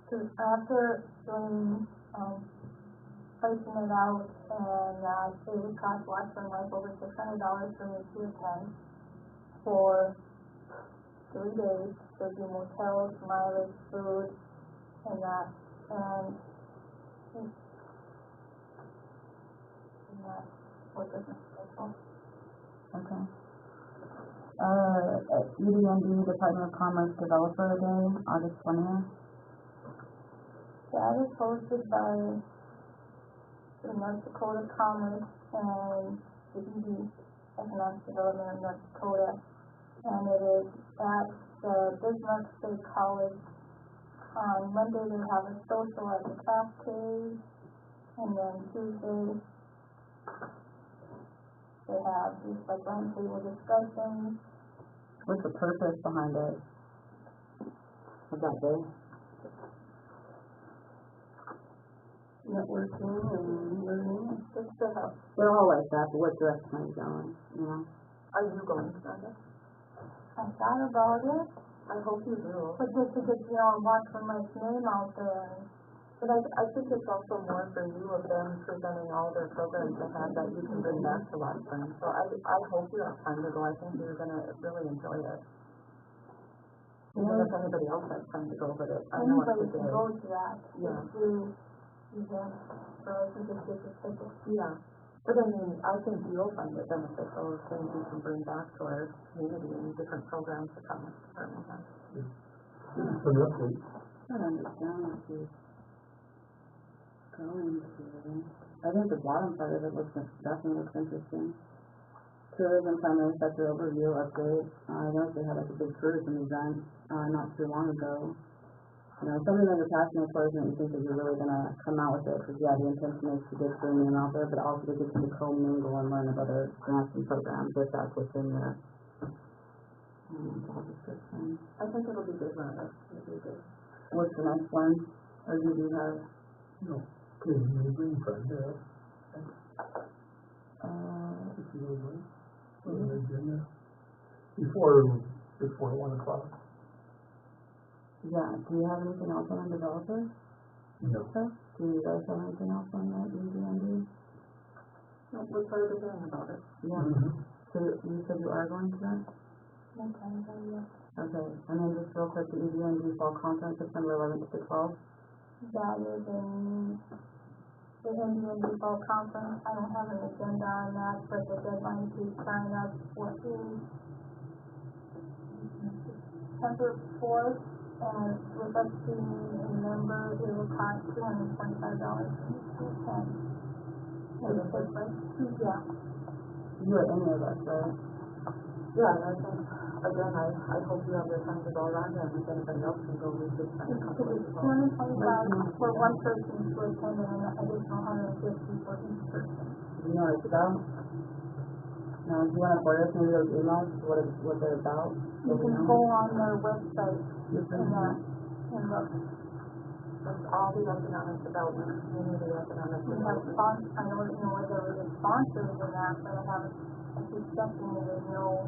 Because after doing, pricing it out, and, it would cost Washburn Life over $600 for me to attend for 3 days. There'd be motels, mileage, food, and that, and that was business schedule. Okay. EDND, Department of Commerce Developer Day, August 20th. That is hosted by the North Dakota Commerce and the ED, Economic Development of North Dakota, and it is at the Bismarck State College. On Monday they have a social at the cafeteria, and then Tuesday they have just like roundtable discussions. What's the purpose behind it? Of that day? Networking and learning. Just to help. They're all like that, but what direction are you going, you know? Are you going to that? I thought about it, I hope you do. but just to get, Washburn Life's name out there. But I think it's also more for you of them presenting all their programs they have that you can bring back to Washburn. So I hope you have time to go. I think you're going to really enjoy it. Even if anybody else has time to go, but I know it's Anybody a can day. go to that. Yeah. If you event, so I think it's just a ticket. Yeah. But I mean, I think you'll find it beneficial, things you can bring back to our community and different programs the Commerce Department has. It's an update. I don't understand what she's going to. I think the bottom part of it definitely looks interesting. Tourism primary sector overview update. I noticed they had like a big tourism event, not too long ago. Something that you're passionate towards and you think that you're really gonna come out with it, because the intention is to get your name out there, but also to get you to co-mingle and learn about other grants and programs if that's within the job description. I think it'll be good, Rhonda. It'll be good. What's the next one? Or do you have? No. Okay, you bring friends, yeah. If you would like, on the agenda. Before 1 o'clock. Yeah, do you have anything else on developer? No. So, do you guys have anything else on that EDND? No, we're part of the hearing about it. Yeah. So you said you are going to that? Okay, and then just real quick, the EDND Fall Conference, September 11th to 12th. That is in the Indian Fall Conference. I don't have an agenda on that, but the deadline to sign up is September 4th, and with us being a member, it will cost $225 to attend. And it's like, yeah. You or any of us, right? Yeah, and I think, again, I hope you have the time to go around and if anybody else can go, we should find a couple of people. $225 for one person to attend and an additional $150 for each person. what it's about? No, if you wanna forward us maybe those emails, what they're about? You can go on their website and look. It's all the economic development, community economic We have development. I don't know whether we have sponsors in that, but I haven't, I keep checking and there's no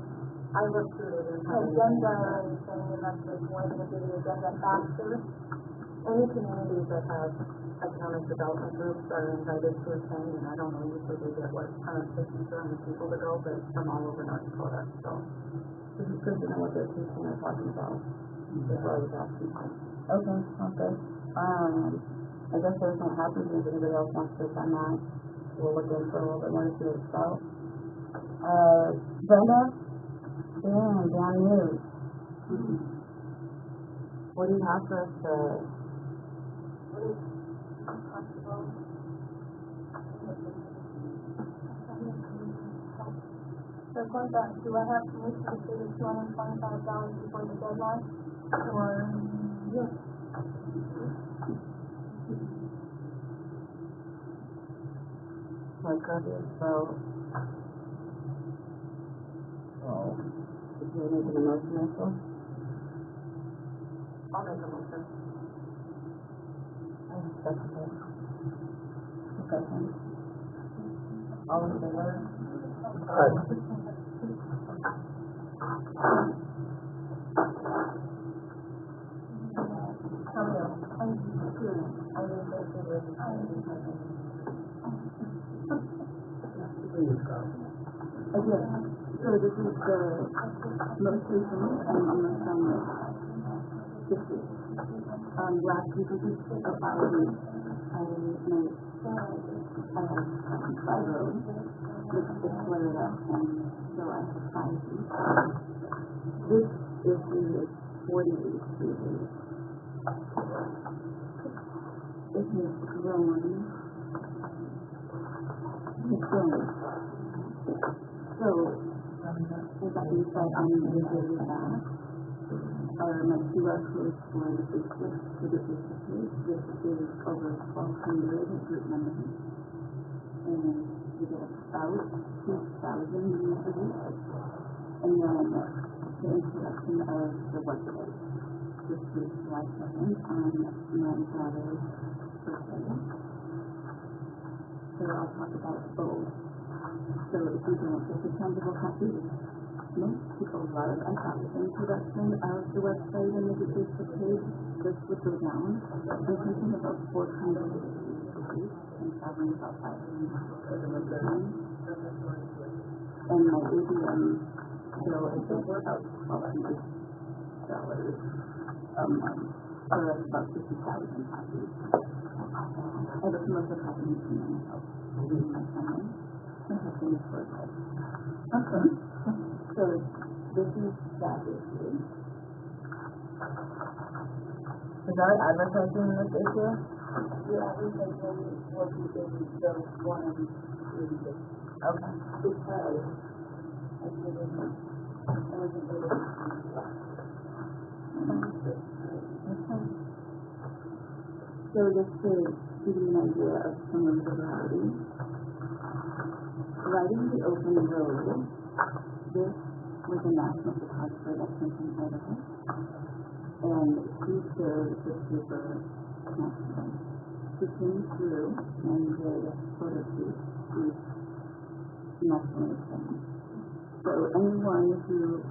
I looked through it and agenda or anything, and that's just one of the agenda factors. any communities that have economic development groups are invited to attend, and I don't know, usually they get what, 150 to 100 people to go, but from all over North Dakota, so. This is good to know what they're teaching or talking about. That's why I was asking. Okay, sounds good. I guess there's no happy if anybody else wants to attend that. We'll look into it a little bit more to see what it's about. Brenda? Dan News. What do you have for us to... So going back, do I have permission to pay the $225 before the deadline? Or, yes. Like, so... Oh. Did you make an emotion also? I'll make a motion. That's okay. Discussion. All in favor? Again, so this is the most recent and almost done this week. Last week was about a week. I made by road, which is flared up, and so I have 5 weeks. This issue is 40 weeks, 3 days. It has grown. It's grown. So, with that being said, I'm usually back. My QR code for the Facebook, for the Facebook page, this is over 1,200 group members. And we get about 2,000 views a week. And then the introduction of the website. This is July 2nd on my daughter's birthday. So I'll talk about both. So if you don't get the tangible copy, most people love, I thought, the introduction of the website and the Facebook page. This would go down. I'm thinking about 400 views a week and traveling about 500 for the return. And my ABM bill is about $1,200 a month, or about 50,000 copies. I have a commercial company in my house. My family. My husband is working. Okay. So this is that issue. Is our advertising this issue? The advertising will be in the one in the Okay. because I wasn't able to So just to give you an idea of some of the reality, riding the open road, this was a national photographer that came from Idaho, and he shared the paper nationally. He came through and did photo shoots with nationally filmed. So anyone who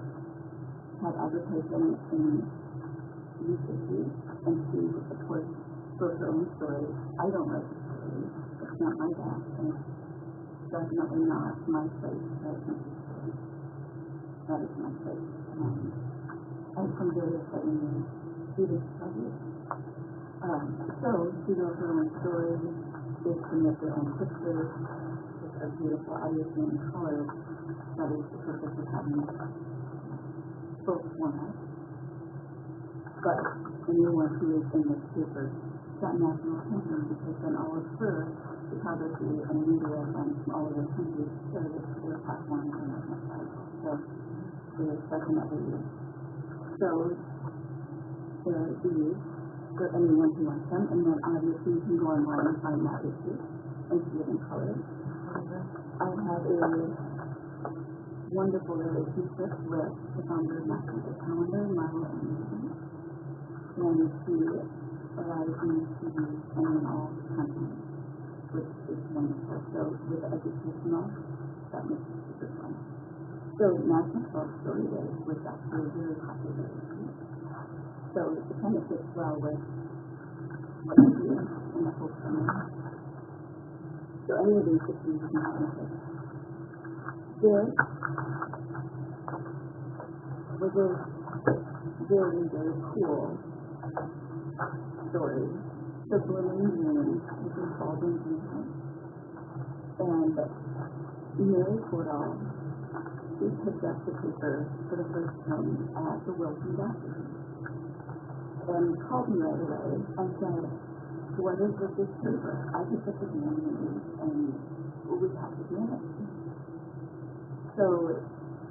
had advertising in these issues and who, of course, wrote their own story, I don't write the story. It's not my bag, and it's definitely not my place to write my story. That is my place. I'm from various settings to this project. So, she wrote her own story, they submit their own pictures, which are beautiful, obviously in color. That is the purpose of having both formats. But anyone who is in this paper got national attention because then all of her photography and media from all over the country shared it to their platform and national site. So it is definitely shows their views for anyone who wants them, and then obviously you can go online and find that issue and see it in color. I have a wonderful relationship with the founder of National Calendar, Marla Anderson, and she allows me to be in all content, which is wonderful. So with educational, that makes it super fun. So National Short Story Day was actually very popular. So it kind of fits well with what I do in the whole summer. So any of these could be benefit. This was a very, very cool story. The Blooming Dreams was involved in dreaming. And Mary Cordall, she picked up the paper for the first time at the Wilson Gallery and called me right away and said, what is with this paper? I picked up the dream and we have to do it. So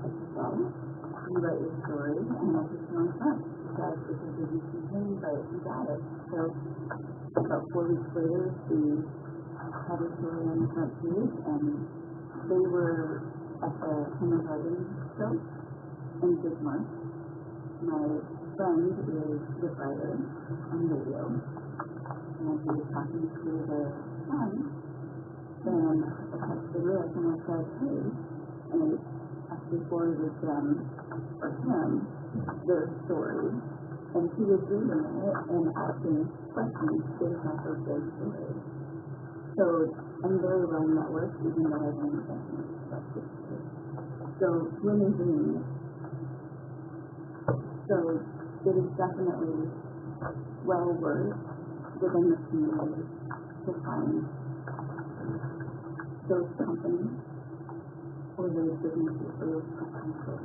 I said, well, you write your story and I'll put you on front. She said, it's a busy season, but you got it. So about 4 weeks later, she had a story on the front page, and they were at the Summer Garden show in Bismarck. My friend is the writer on radio, and he was talking to the son, and I touched the list, and I said, hey, and I actually forwarded them, or him, their story, and he was reading it and asking questions based off of their story. So I'm very well networked, even though I've only been here about 6 years. So Women Dreams. So it is definitely well worth within the community to find those companies or those businesses or those potential.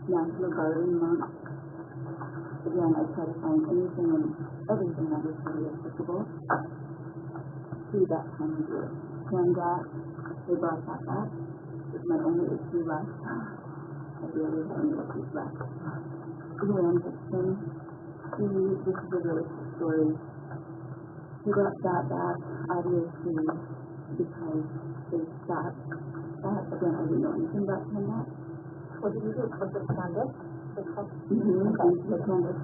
National Garden Month. Again, I try to find anything and everything that is really applicable to that time of year. Candat, they brought that back. It was my only issue last time. I really have any issues left. Luann Dixon, this is a really cool story. He brought that back, obviously, because they stopped that. Again, I didn't know anything about Candat. What did you do? Was it Candace? Candace.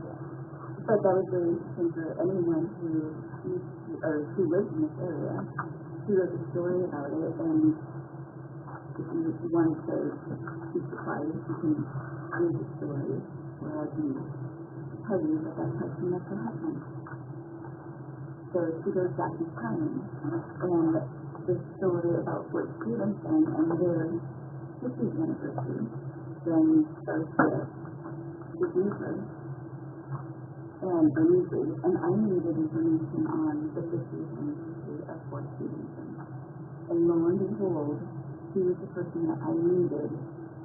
But that was really interesting for anyone who lives in this area, who wrote a story about it, and if you wanted to be surprised, you can read the story, or I can tell you that that's how she met her husband. So she goes back in time, and this story about Fort Stevenson and their 50th anniversary, then starts the user. And I needed information on the 50th anniversary of Fort Stevenson. And lo and behold, he was the person that I needed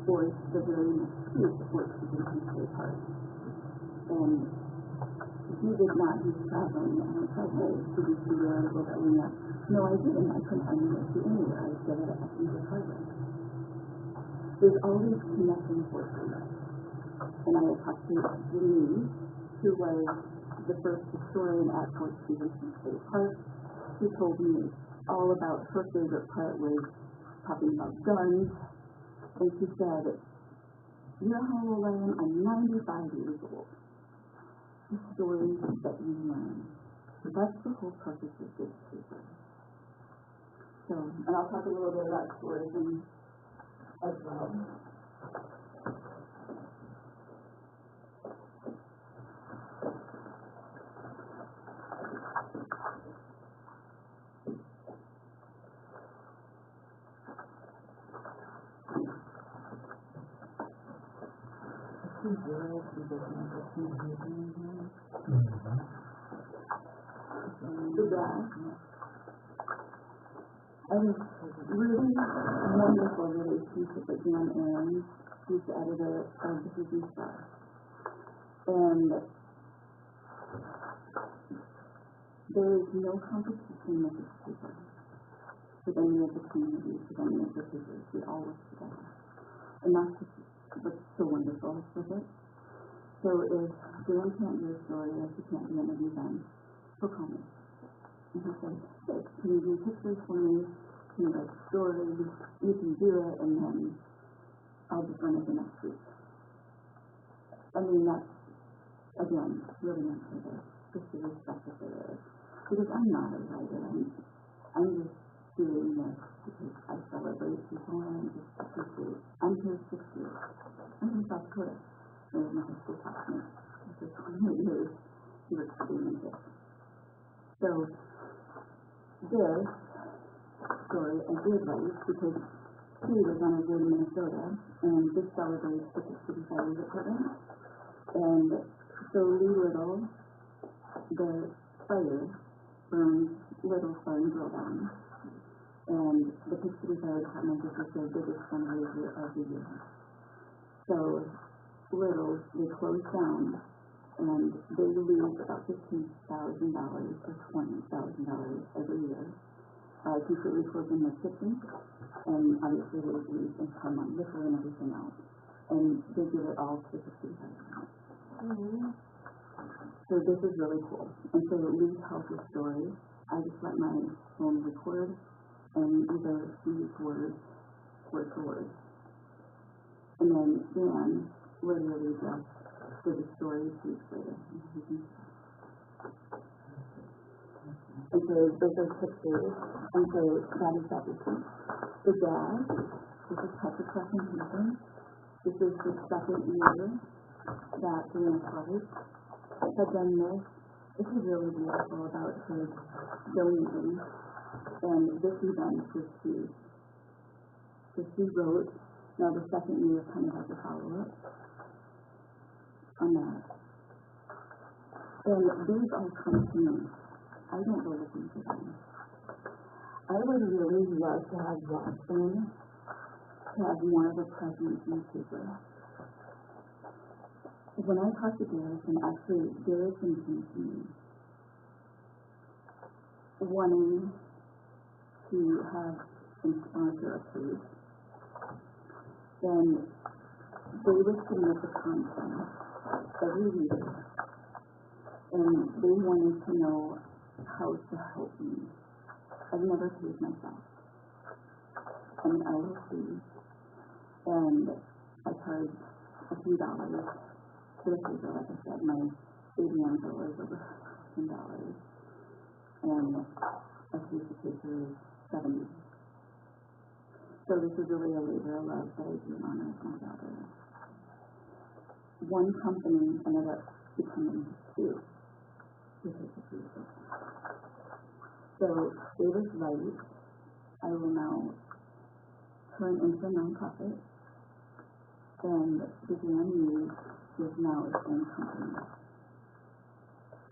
for the very next week of Fort Stevenson State Park. And he did not, he was traveling, and I said, hey, did you see your article that we met? No, I didn't. I couldn't find the issue anywhere. I said it at Messenger Project. There's always connecting forces. And I had talked to Denise, who was the first historian at Fort Stevenson State Park. She told me all about her favorite part was talking about guns. And she said, you know how old I am? I'm 95 years old. The stories that you learn. That's the whole purpose of this paper. So, and I'll talk a little bit about tourism as well. I was really wonderful relationship with Dan Aaron, who's the editor of the Disney Star. And there is no competition with this paper, with any of the communities, with any of the papers. We all work together. And that's just what's so wonderful with it. So if Dan can't do a story, or he can't do an event, he'll call me. And he'll say, hey, can you do pictures for me? Can you write stories? You can do it, and then I'll just run it the next week. I mean, that's, again, really not for this, just to respect that there is. Because I'm not a writer, I'm just doing this because I celebrate people and just appreciate. I'm here 6 years. I'm from South Dakota. And my high school classmate. For 28 years, he works for the Olympics. So, this story I did write because he was on a board in Minnesota, and this celebrates the 65 years of program. And so Lee Little, the fire burned Little Farm Grill down. And the Pittsburgh Fire Department, this is their biggest fundraiser of the year. So Little, they closed down, and they lose about $15,000 or $20,000 every year. Completely closing their kitchen, and obviously they lose income on liquor and everything else. And they give it all to the Pittsburgh Fire Department. So this is really cool. And so Lee tells the story. I just let my phone record and either use words, word for word. And then Dan literally just did the story 2 weeks later. And so those are pictures. And so that is that receipt. The dad, this is Patrick presentation. This is the second year that Brianna College had done this. This is really beautiful about his donating. And this event was huge. So she wrote, now the second year kind of has a follow-up on that. And these all come to me. I don't go looking for them. I would really love to have Washburn to have more of a presence in the paper. When I talked to Garrett, and actually Garrett came to me wanting to have some sponsor a page, then they would submit the content every week, and they wanted to know how to help me. I've never paid myself. I'm an LLC, and I charge a few dollars for the paper. Like I said, my ADM bill is over $10, and a piece of paper is $70. So this is really a labor of love that I do in honor of my daughter. One company ended up becoming 2 because of people. So it was right. I will now turn into a nonprofit, and the GMU is now its own company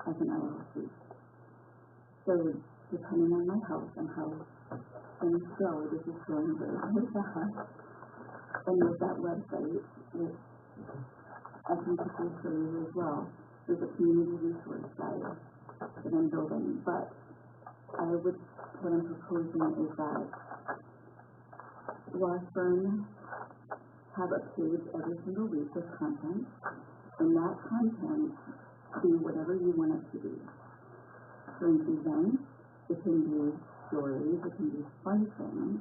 as an LLC. So depending on my health and how things go, this is going very, very fast. And with that website, which I can quickly show you as well, there's a community resource site that I'm building. But what I'm proposing is that Washburn have a page every single week with content, and that content be whatever you want it to be. For events, it can be stories, it can be fun things,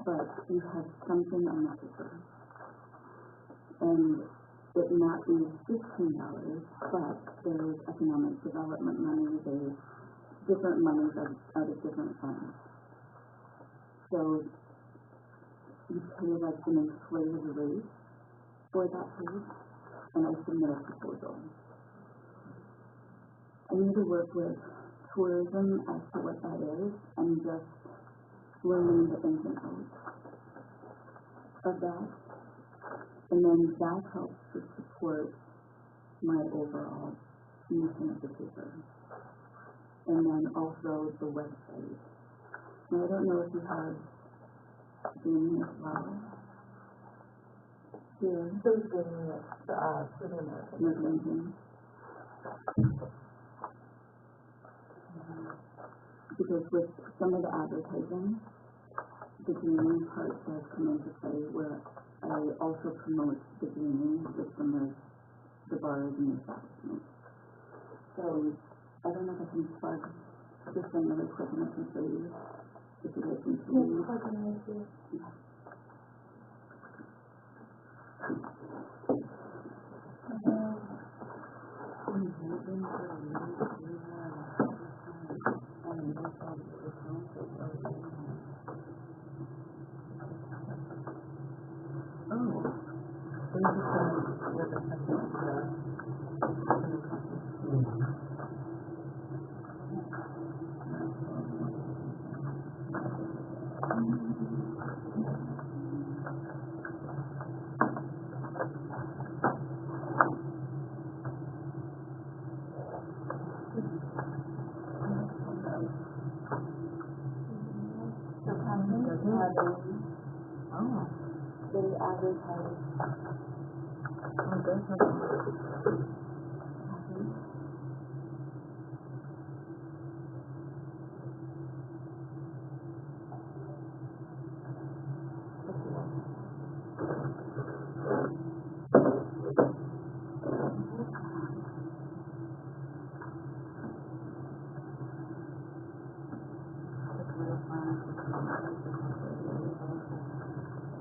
but you have something on the paper. And it not be $15, but there's economic development money, there's different monies out of different funds. So you pay like an inflated rate for that page, and I submit a proposal. I need to work with tourism as to what that is, and just learning the ins and outs of that. And then that helps to support my overall mission of the paper. And then also the website. Now, I don't know if you have Jamie as well. Here. Who's doing it? American. Because with some of the advertising, the gaming part does come into play, where I also promote the gaming with some of the bars and the establishments. So I don't know if I can plug this thing really quick, and I can show you if you guys can see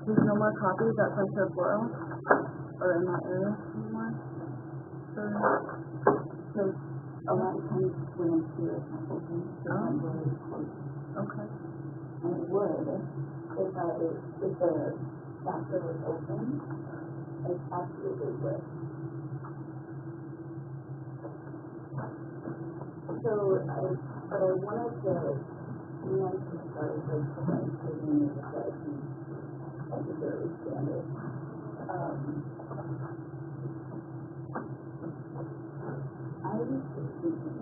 There's no more copies at Sunset Floral or in that area anymore? Because a lot of times when I'm here, it's not open, so I'm really close. Okay. And it would, if the chapter was open, it absolutely would. So, but I wanted to, we wanted to start with taking the strategy at the very standard. I was just thinking,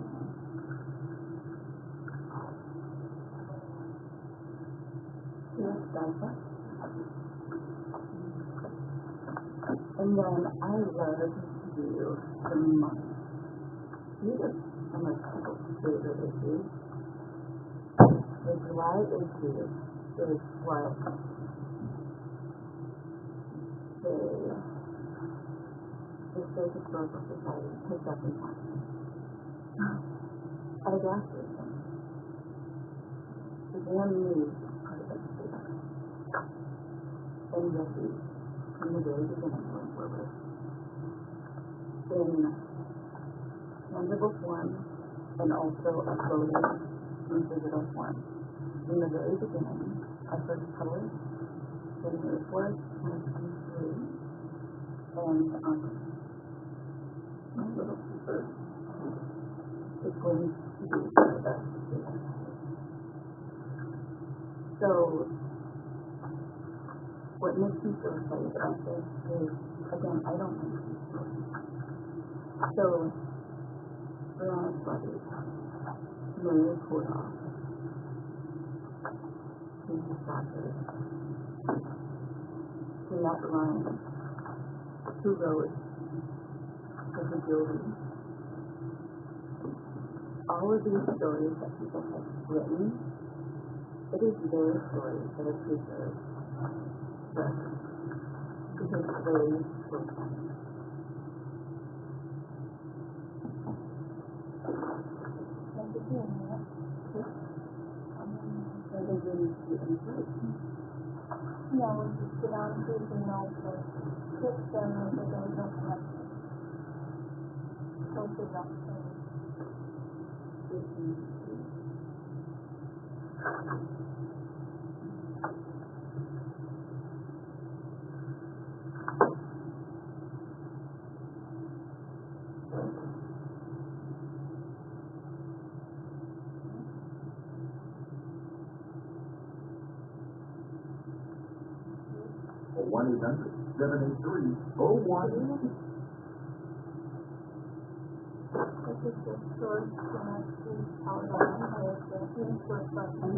yes, Delta. And then I love to do the month. These are some of people's favorite issues. The July issue is what the State Historical Society picked up in Washington. At a gas station. The damn news part of education. And you'll see from the very beginning going forward. In tangible form and also uploaded in digital form. In the very beginning, I first published January 4th, 2023, and my little paper is going to be the So, what makes me so excited about this is, again, I don't know these stories. So, Brianna's buddy, Maria Kordoff, who's his doctor, Jeanette Ryan, who wrote The Agility. All of these stories that people have written, it is their stories that are preserved forever. Because they were funny. No, just get on to the notes or click them and there was no connection. So it's not or 1-800-783-01. This is the source to power on the source button.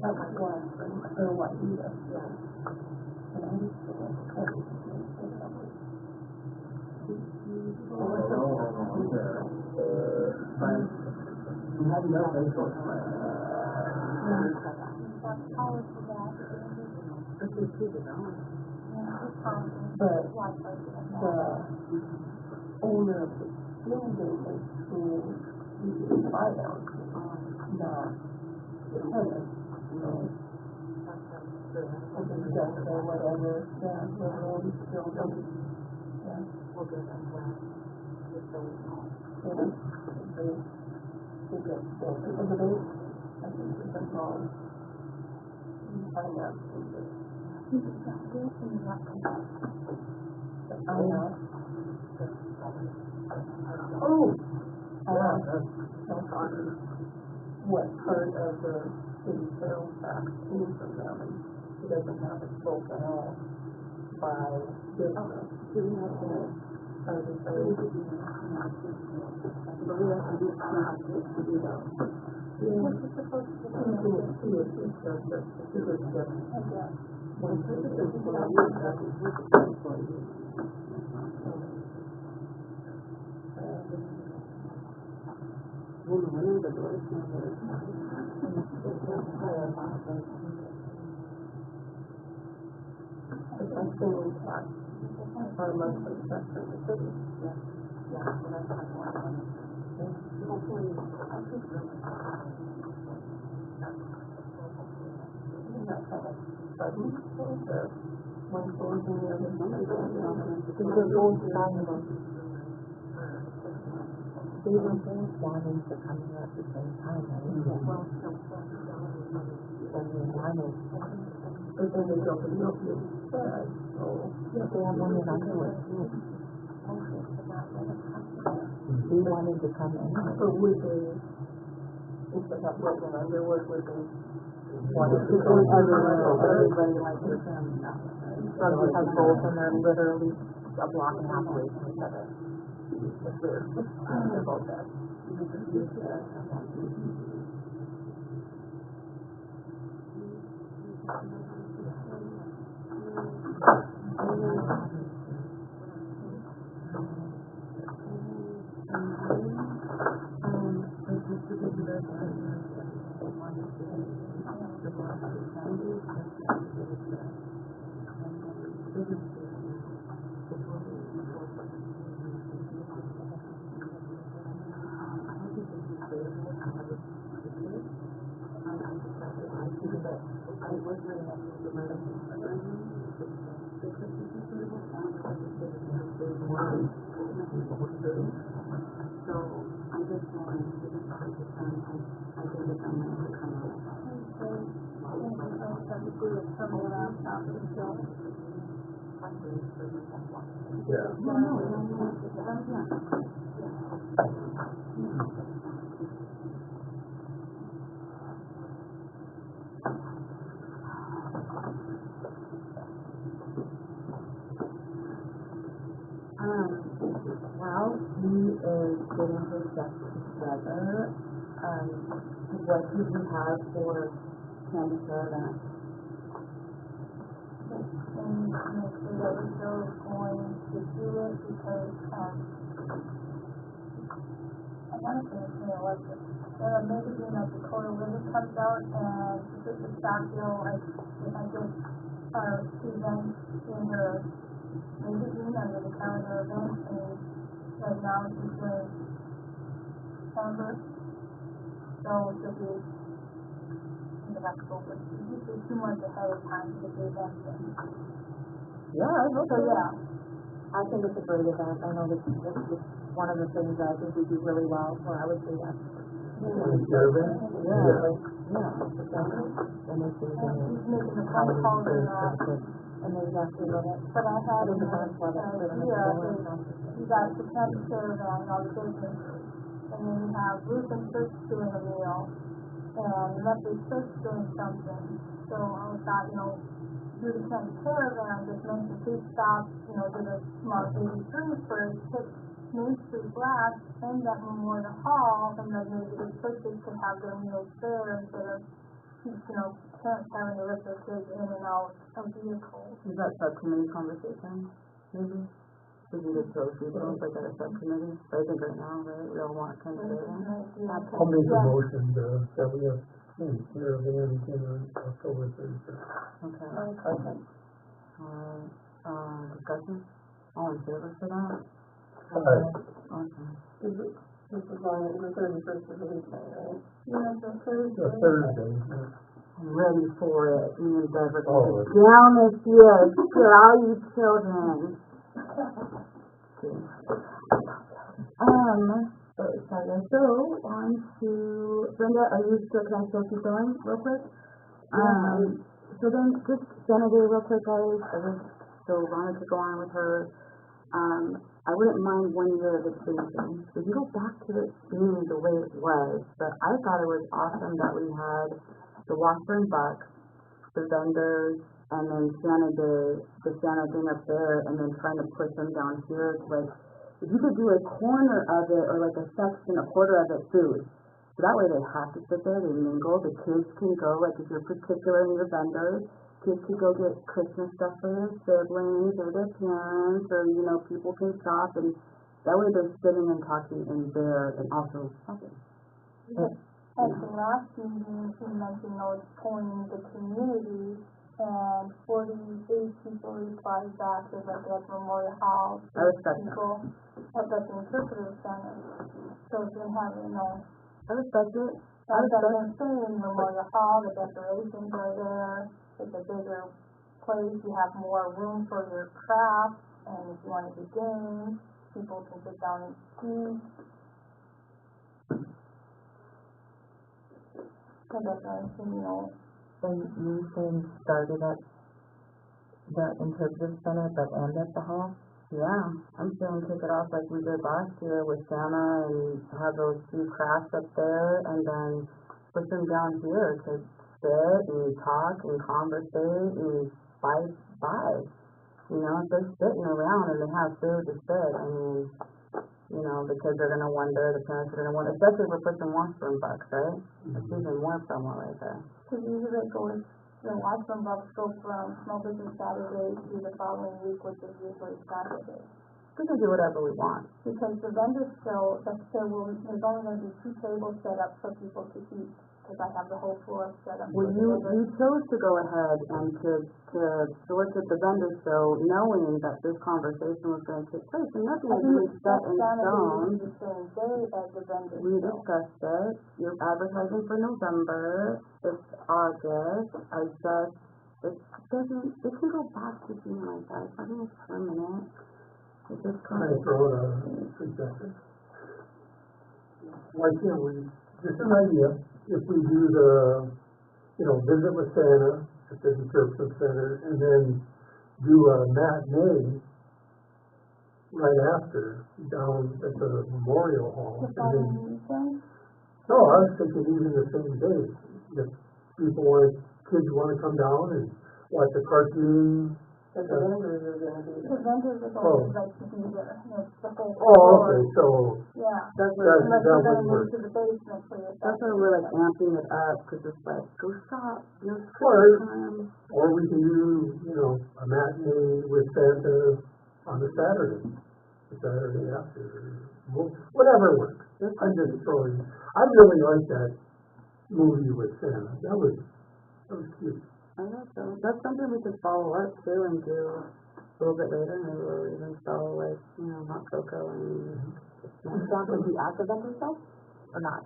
That was Washburn, or Washita. Yeah. And I just feel like but the owner of the building is who usually buy them, not the tenant. It's just or whatever, yeah, whatever, building. Yeah. We'll get that flat. Just so we know. Yeah. They get built because of it. I think it's a wrong. Finance. Oh, yeah, that's awesome. What part of the city sales tax came from them, and he doesn't have it broken out by business. Our monthly tax in the city. They were both wanting to come here at the same time, right? And they wanted, But then they don't know if you said, so. yeah, they have one in Underwood too. They wanted to come in. So would they, instead of working Underwood, would they? Everybody likes their family now. Rugby has both and they're literally a block and a half away from each other. If they're about that. While he is getting his stuff together, what do you have for Candy Caravan? And make sure that we're still going to do it because, I want to finish the election. Maybe being that Dakota River comes out and this is Stockville, if I get, events in her magazine under the calendar events, and right now she's doing December, so it should be in October. It's usually 2 months ahead of time to get the events in. Yeah, I hope So, yeah. I think it's a great event. I know this is one of the things that I think we do really well, so I would say that. Caravan? Yeah. And it's He's making the phone calls and they actually love it. but I had It an was a bunch of it. idea is you got the Candy Caravan and all the businesses, and then you have Ruth and Church doing a meal, and Methodist Church doing something. So I thought, do the Candy Caravan, just mention food stops, do the small baby food for kids, Main Street Black and that Memorial Hall, and then maybe the churches could have their meals there instead of, parents having to let their kids in and out of vehicles. Is that subcommittee conversation, maybe? We can get those people, like at a subcommittee, but I think right now, right, we all want kind of there. I'll make a motion that we have caravan dinner October 31st. Okay. Discussion? All in favor for that? Awesome. This is on the 31st of the weekend, right? Yeah, the Thursday. The Thursday. I'm ready for it. Me and Deb are Oh. going down this year. Get all you children. Sorry. So, on to Brenda, are you still, can I still keep going real quick? So then, just Senator real quick, guys. I just so wanted to go on with her. I wouldn't mind 1 year of extension. We can go back to it being the way it was, but I thought it was awesome that we had the Washburn Buck, the vendors, and then Santa thing up there, and then trying to push them down here. Like, if you could do a corner of it, or like a section, a quarter of it food, so that way they have to sit there, they mingle, the kids can go, like if you're particular in your vendors, kids can go get Christmas stuff for their siblings or their parents, or, people can shop, and that way they're sitting and talking in there and also shopping. At the last meeting, you mentioned pulling the community, and 48 people replied back to like at Memorial Hall. I respect that. People at the interpretive center. So if you have, I respect it. like I'm saying, Memorial Hall, the decorations are there. It's a bigger place. You have more room for your craft, and if you want to do games, people can sit down and eat. So that's what And you can start it at the interpretive center, but end at the hall? Yeah, I'm saying kick it off like we did last year with Santa and have those few crafts up there, and then push them down here to sit and talk and conversate and buy. If they're sitting around and they have food to sit, the kids are going to wonder, the parents are going to wonder, especially if we're pushing Washburn Bucks, right? It's even more promo right there. Because usually it goes, Washburn Bucks go from Small Business Saturday to the following week, which is usually Saturday. We can do whatever we want. Because the vendor show, there's only going to be 2 tables set up for people to eat, because I have the whole floor set up. Well, you chose to go ahead and to solicit the vendor show, knowing that this conversation was going to take place, and nothing is really set in stone. The same day as the vendor We show. discussed it. You're advertising for November. It's August. It can go back to June like that. It's not even permanent. It's just Can I throw out a suggestion? Why can't we, just an idea, if we do the, visit with Santa at the interpretive center, and then do a matinee right after down at the Memorial Hall. The And then, following weekend? no, I was thinking even the same day. If kids want to come down and watch a cartoon. But the vendors are gonna be The there. vendors are going to like to be there, it's the whole Oh, floor. okay, so Yeah. That's Unless you're would going to work. move to the basement for your why we're like amping it up, because it's like, go shop, Or- time. Or we can do, a matinee with Santa on the Saturday after, whatever works. I'm just throwing, I really like that movie with Santa. That was cute. I know, so that's something we could follow up too and do a little bit later. Maybe we'll even sell like, hot cocoa and. You want to be at the vendor show or not?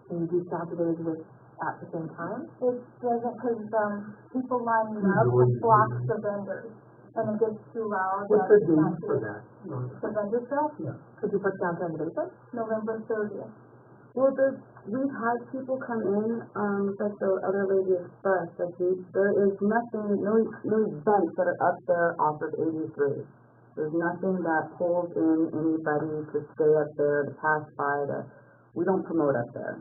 Can you do Saturdays at the same time? It doesn't, because, people lining up and block the vendors, and it gets too loud. What's the date for that? The vendor show, Could you put down in the basement? November 30th. Well, we've had people come in, like the other lady expressed, that there is nothing, no events that are up there off of 83. There's nothing that pulls in anybody to stay up there, to pass by, we don't promote up there.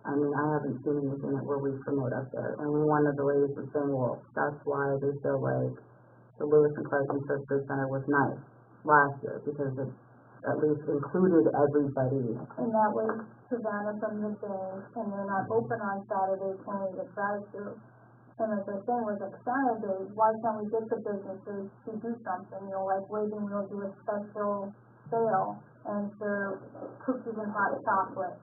I mean, I haven't seen anything where we promote up there. And one of the ladies was saying, well, that's why they feel like the Lewis and Clark Interpretive Center was nice. last year, because it at least included everybody. And that was Savannah from the day, and they're not open on Saturdays when we get drive-through. And as I said, with like Saturday, why can't we get the businesses to do something, you know, like Waiting will do a special sale, and serve cookies and hot chocolate,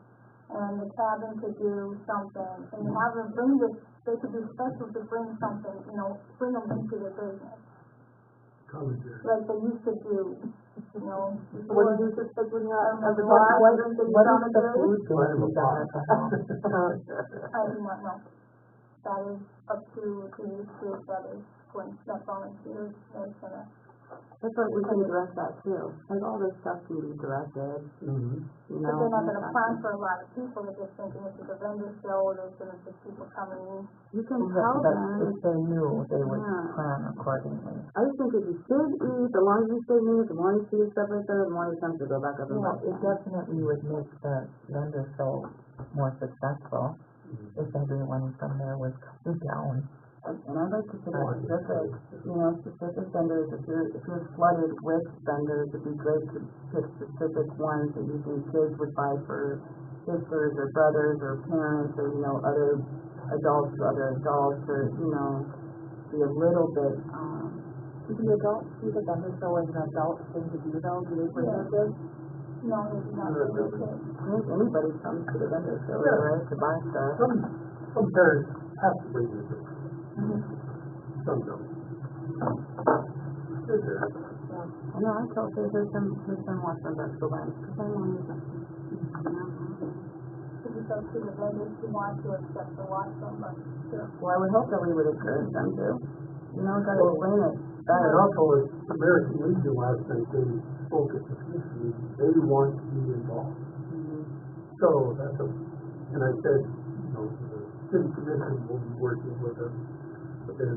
and the cabin could do something, and have them bring this, they could do special to bring something, you know, bring them into their business, like they used to do, you know. What did you just say when you What drink that you What found is the the day? food going to be done at the house? I do not know. That is up to the school brothers, when that volunteers, they're gonna. That's what we can address that too. Like all this stuff can be directed, you But know. they're not gonna plan for a lot of people, they're just thinking this is a vendor show, there's gonna be people coming in. You can tell them. If they knew, they would Yeah. plan accordingly. I just think if you should eat, the longer you stay eat, the more you see stuff like that, the more you chance to go back up and Yeah, back. it definitely would make the vendor show more successful if everyone from there was coming down. And I'd like to see specific, specific vendors, if you're flooded with vendors, it'd be great to pick specific ones that you think kids would buy for sisters or brothers or parents or, other adults or be a little bit, Do the adults see the vendor show as an adult thing to do though? Do they bring their kids? No, it's not the real kid. I think anybody comes to the vendor show, right, to buy stuff. Some parents have to bring their kids. Some don't. Good there. I know, I told you there's some Washburn Life go by, because I want to If you go to the vendors who want to accept the Washburn Life, sure. Well, I would hope that we would encourage them to. Gotta explain it And better. also, as American Legion last night, they spoke at the peace meeting, they want to be involved. So, and I said, the city commission will be working with them, but then,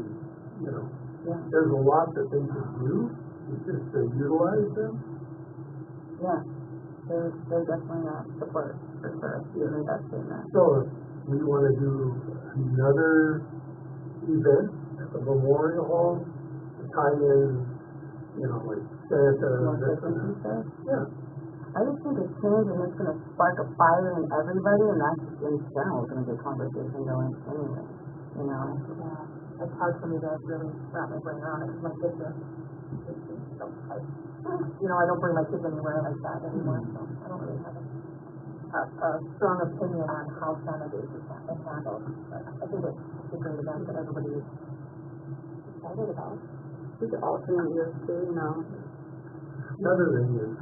there's a lot that they can do, it's just to utilize them. Yeah, they're definitely not support, for sure. You made that statement. So, if we wanna do another event at the Memorial Hall, to tie in, like Santa, More this different and that. pieces. Yeah. I just think it's changing, it's gonna spark a fire in everybody, and that's in general gonna get conversation going anyway, Yeah. It's hard for me to really wrap my brain around it because my kids are 15, so I don't bring my kids anywhere like that anymore, so I don't really have a strong opinion on how Santa Days is handled. But I think it's a great event that everybody is excited about. These are alternate years too, Another thing is,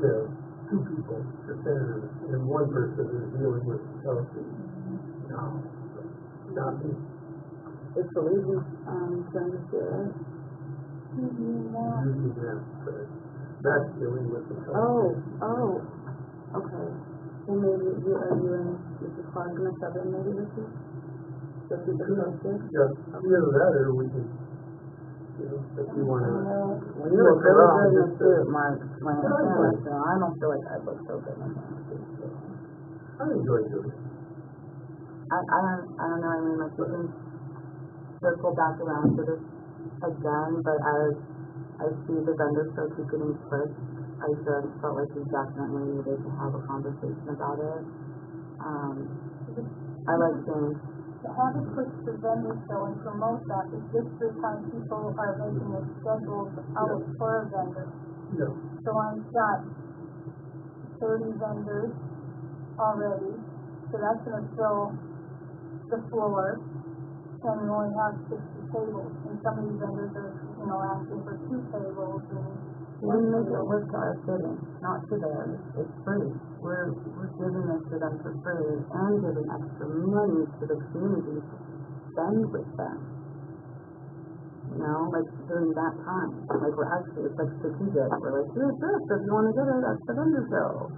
the two people, the senator, and one person is dealing with Chelsea. No, not me. It's the Legion, trying to do it. Usually that's dealing with the Chelsea. Okay. Well, maybe are you and Mrs. Clark gonna sub in maybe with you? So keep it posted? Yeah, either that or we can, if you wanna. Well, you look really good in the suit, Mark. I don't feel like I look so good in the suit. I enjoy doing it. I don't know, my kitchen circle back around to this again, but as I see the vendor show keep getting pushed, I just felt like we definitely needed to have a conversation about it. I like things. To have it push the vendor show and promote that is just the time people are making their schedules out for a vendor. Yeah. So I've got 30 vendors already, so that's gonna fill the floor, and we only have 60 tables, and some of these vendors are, asking for 2 tables, and We make it work to our city, not to theirs. It's free. We're giving this to them for free and giving extra money to the community to spend with them. Like during that time. Like it's like strategic. We're like, here's this, if you want to get it, that's the vendor show.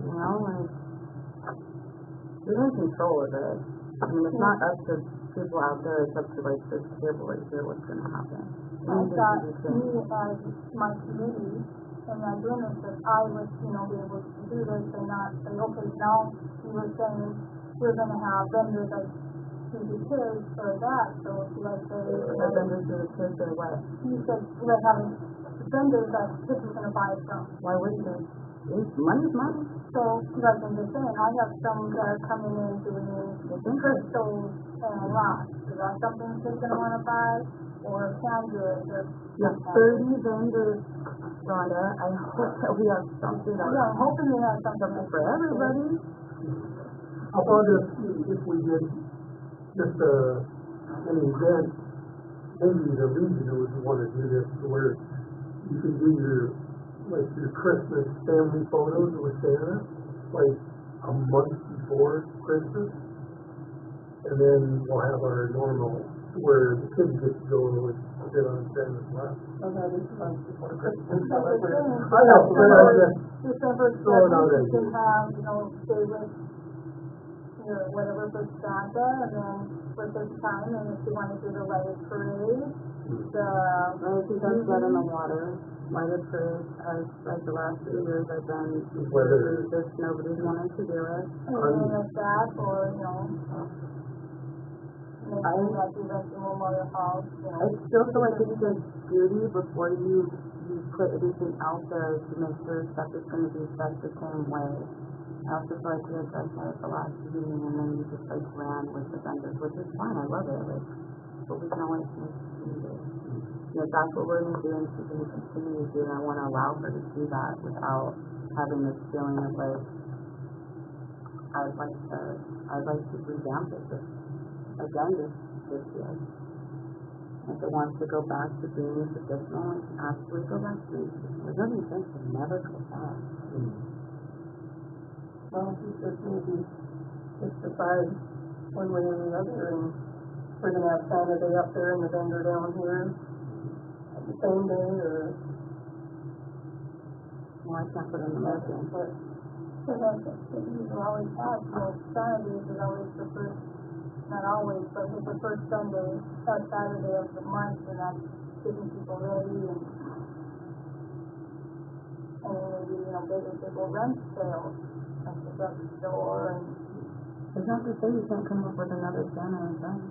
You're in control of it. It's not up to people out there, it's up to like this table right here what's going to happen. I've got me as my committee, and I'm doing this that I would, be able to do this and not say, okay, now you were saying we're gonna have vendors like do the kids or that, so let's say, The vendors do the kids or what? you said, let's have vendors that kids are gonna buy from. Why wouldn't they? Money's money. So, like I'm just saying, I have some that are coming in doing crystals and rocks. Is that something kids gonna wanna buy? Or canned goods or? You have 30 vendors, Rhonda. I hope that we have something that. Yeah, I'm hoping we have something For everybody. How about if we did just an event, maybe the Legion would want to do this, where you can do your Christmas family photos with Santa, like a month before Christmas, and then we'll have our normal, where the kids get to go and sit on Santa's lap. Before Christmas. I know, but I just December throw it out 7th, there. you can have, stay with your whatever for Santa, and then for this time, and if you want to do the lighted parade, I think I've got in the water. Lighted parade, like the last 2 years I've done, Whether just nobody's wanted to do it. anything like that, or, making like events in Memorial Hall, I still feel like it's a duty before you put everything out there to make sure stuff is going to be set the same way. I also feel like we addressed that at the last meeting, and then you just ran with the vendors, which is fine, I love it, but we can always make changes. If that's what we're going to do and she's going to continue to do, and I want to allow her to do that without having this feeling of I'd like to revamp it again this year. If it wants to go back to being traditional, absolutely go back to being traditional. There's nothing sense to never go back. Well, just maybe just decide one way or the other, and we're gonna have Santa Day up there and the vendor down here at the same day, or. Well, I can't put in the motion. so that's what you always have, Saturdays is always the first, not always, but it's the first Sunday, Saturday of the month, and that's getting people ready, and maybe, maybe people rent sales, like the drugstore, and It's not to say you can't come up with another Santa event.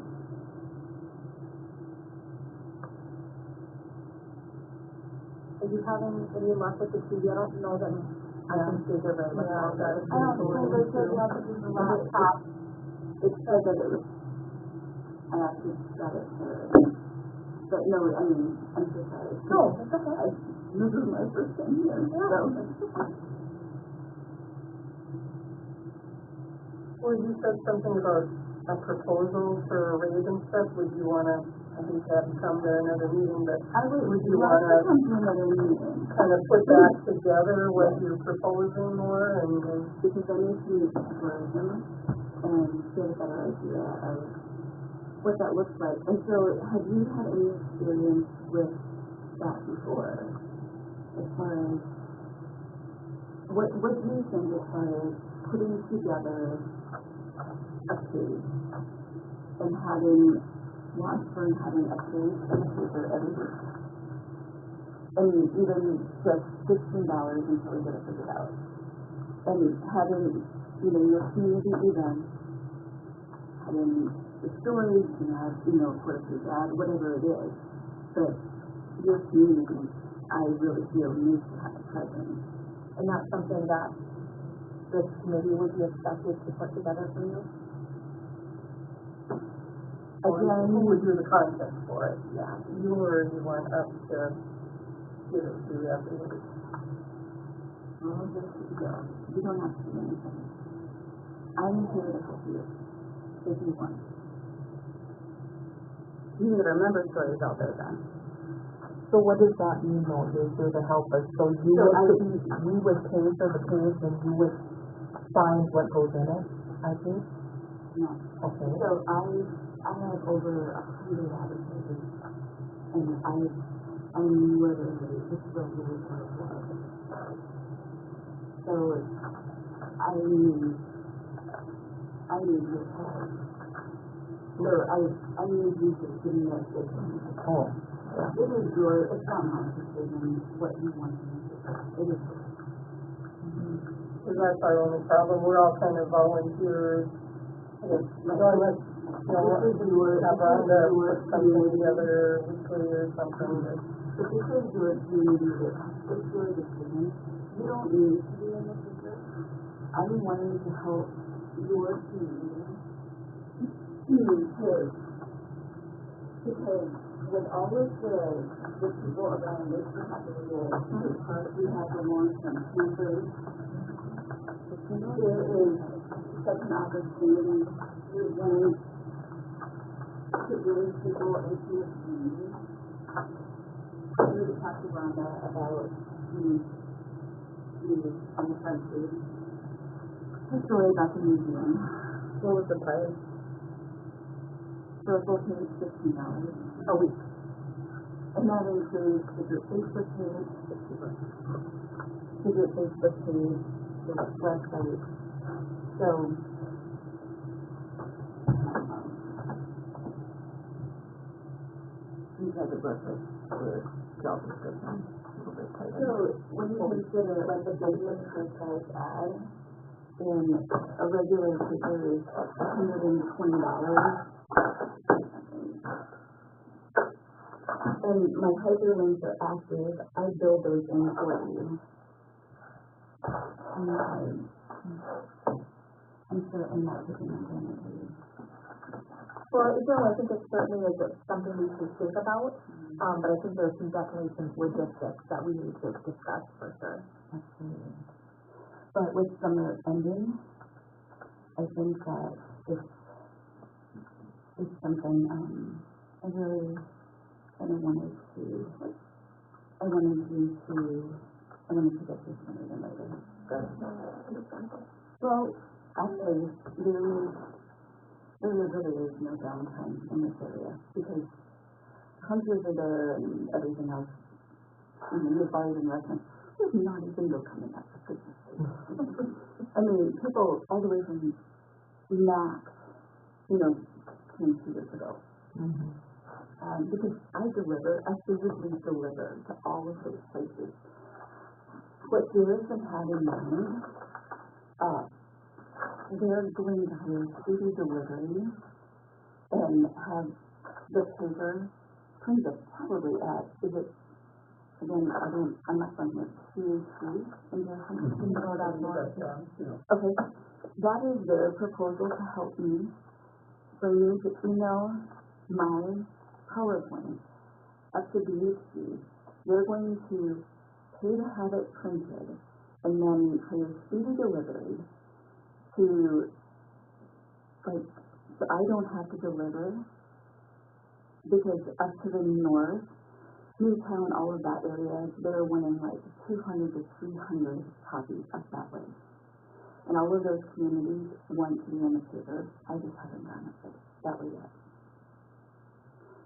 Are you having any luck with the TV? I don't know that I can see the very much. I don't think they said you have to use a laptop. It said that it was, I actually got it for, but no, I mean, I'm so sorry. No, it's okay. This is my first time here, so. Well, you said something about a proposal for a raise and stuff. Would you wanna, I think have to come to another meeting, but would you wanna kind of put that together, what you're proposing more, and Because I need to meet tourism and get a better idea of what that looks like. And so, have you had any experience with that before? As far as, what do you think as far as putting together a page and having Washburn having a page in the paper every week? And even just $15 until we get it figured out. And having, your community events, having the stories, you have, of course, your dad, whatever it is, but your community, I really feel needs to have a presence. And that's something that this committee would be expected to put together for you? Again, who would do the content for it? yeah, You or you want us to give it to everybody? well, just go. You don't have to do anything. I'm here to help you, if you want. You need to remember stories out there then. So what does that mean, though, you're here to help us? So you So I would, think, we would pay for the page and you would find what goes in it, I think? no. Okay. So I have over 100 advertisers, and I literally, this is a really hard work. So I need your help. So I need you to give me a decision. Oh, It is it's not my decision what you want to do. It is yours. Because that's our only problem. We're all kind of volunteers. It's unless, have Rhonda put something together weekly or something. So But because you're a community business, if you're a decision, you don't need to be in the future. I'm wanting to help your community because with all of the people around this, we have the rural because we have the long-term campers. There is such an opportunity to bring people into your community. I'm going to talk to Rhonda about on the front page. The story about the museum. What was the price? For a full page, $15 a week. And that includes the group Facebook page, the website. So, these are the brokers for job description. So, when you consider like the business franchise ad in a regular paper is $120. And my hyperlinks are active. I build those in for you. I'm certainly not putting my hand in you. Well, I think it certainly is something we should think about, but I think there's definitely some logistics that we need to discuss for sure. Absolutely. But with summer ending, I think that it's something I wanted to get this sooner than later. Well, actually, there really is no downtime in this area because hunters are there and everything else. The bars and restaurants, there's not a single coming up for Christmas. I mean, people all the way from Max, 2 years ago. Because I physically deliver to all of those places. What Garrison had in mind, they're going to hire speedy delivery and have the paper printed probably at, I'm not from here, CHC in Garrison. Okay, that is their proposal to help me for me to email my PowerPoint up to BHC. They're going to pay to have it printed and then pay speedy delivery to, so I don't have to deliver because up to the north, Newtown, all of that area, they're winning 200 to 300 copies up that way. And all of those communities want to be in the paper. I just haven't gone it that way yet.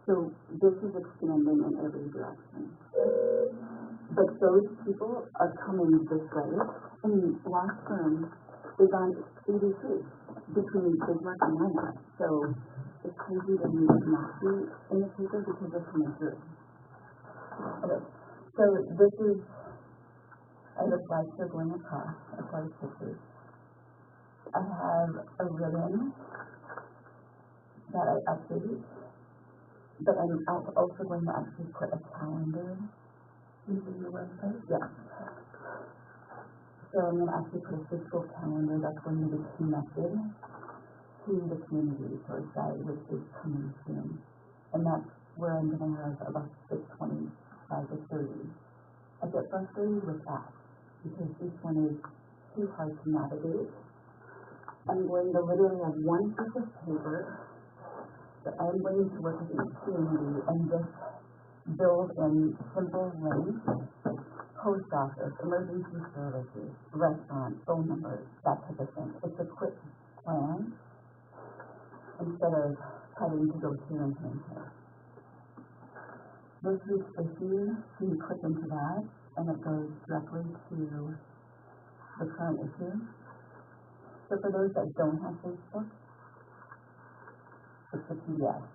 So this is expanding in every direction. But those people are coming this way. I mean, Washburn is on 83 between Bismarck and Minot. So it's crazy that you would not be in the paper because they're coming through. Okay, so this is, I have a slideshow going across, a slide pictures. I have a ribbon that I update, but I'm also going to actually put a calendar into your website. Yeah. So I'm going to actually put a physical calendar that's going to be connected to the community resource site, which is coming soon. And that's where I'm going to have about 625 to 30. I get frustrated with that because each one is too hard to navigate. I'm going to literally have one piece of paper that I'm going to work with each community and just build in simple links, post office, emergency services, restaurant, phone numbers, that type of thing. It's a quick plan instead of having to go here and here and here. This week's issue, so you click into that and it goes directly to the current issue. So for those that don't have Facebook, it's a PDF,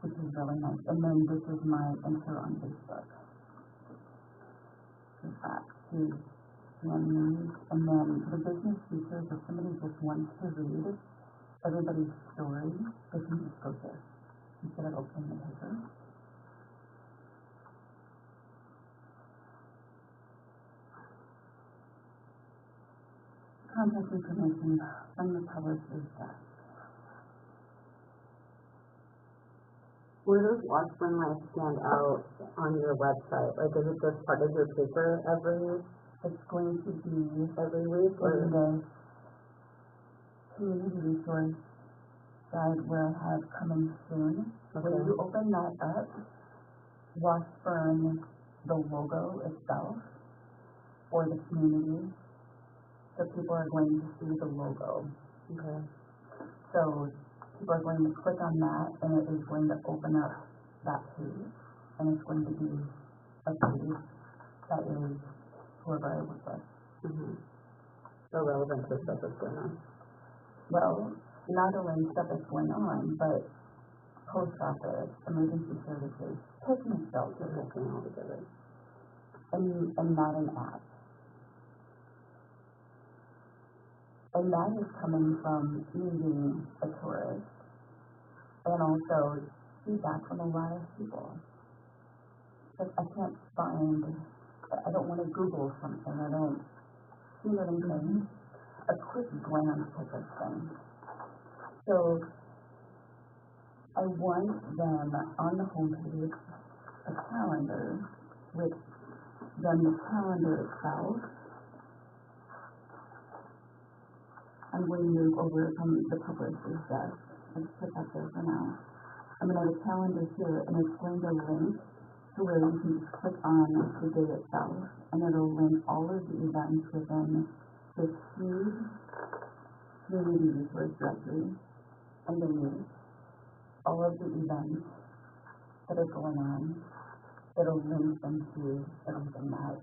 which is really nice. And then this is my intro on Facebook. So that is news. And then the business features, if somebody just wants to read everybody's story, they can just go there instead of opening the paper. contact information from the publisher's desk. Where does Washburn Life stand out on your website? Like, is it just part of your paper It's going to be every week, or in the community resource guide where I have coming soon. Okay. When you open that up, Washburn, the logo itself for the community, so people are going to see the logo. Okay. So people are going to click on that, and it is going to open up that page, and it's going to be a page that is whoever I work with. Mm-hmm. So relevant to stuff that's going on. Well, not only stuff that's going on, but post office, emergency services, picnic shelters, Working all together. and not an app. And that is coming from meeting a tourist and also feedback from a lot of people. But I can't find, I don't want to Google something, I don't, you know what I'm saying? A quick glance type of thing. So I want them on the homepage, a calendar, which then the calendar itself, I'm going to move over from the publisher's desk. Let's put that there for now. I'm going to have a calendar here, and it's going to link to where you can just click on the day itself, and it'll link all of the events within this huge community resource directory underneath all of the events that are going on. It'll link them to everything that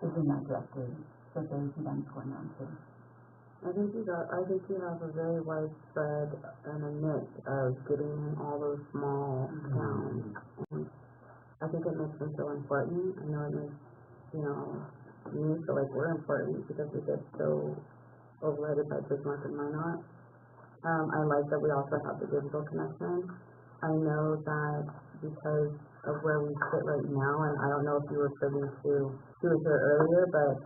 is in that directory, so there's events going on too. I think you have a very widespread and a mix of getting in all those small towns. And I think it makes them feel important. I know it makes, me feel like we're important because we get so overrated by Bismarck and Minot. I like that we also have the digital connection. I know that because of where we sit right now, and I don't know if you were privy to, she was here earlier, but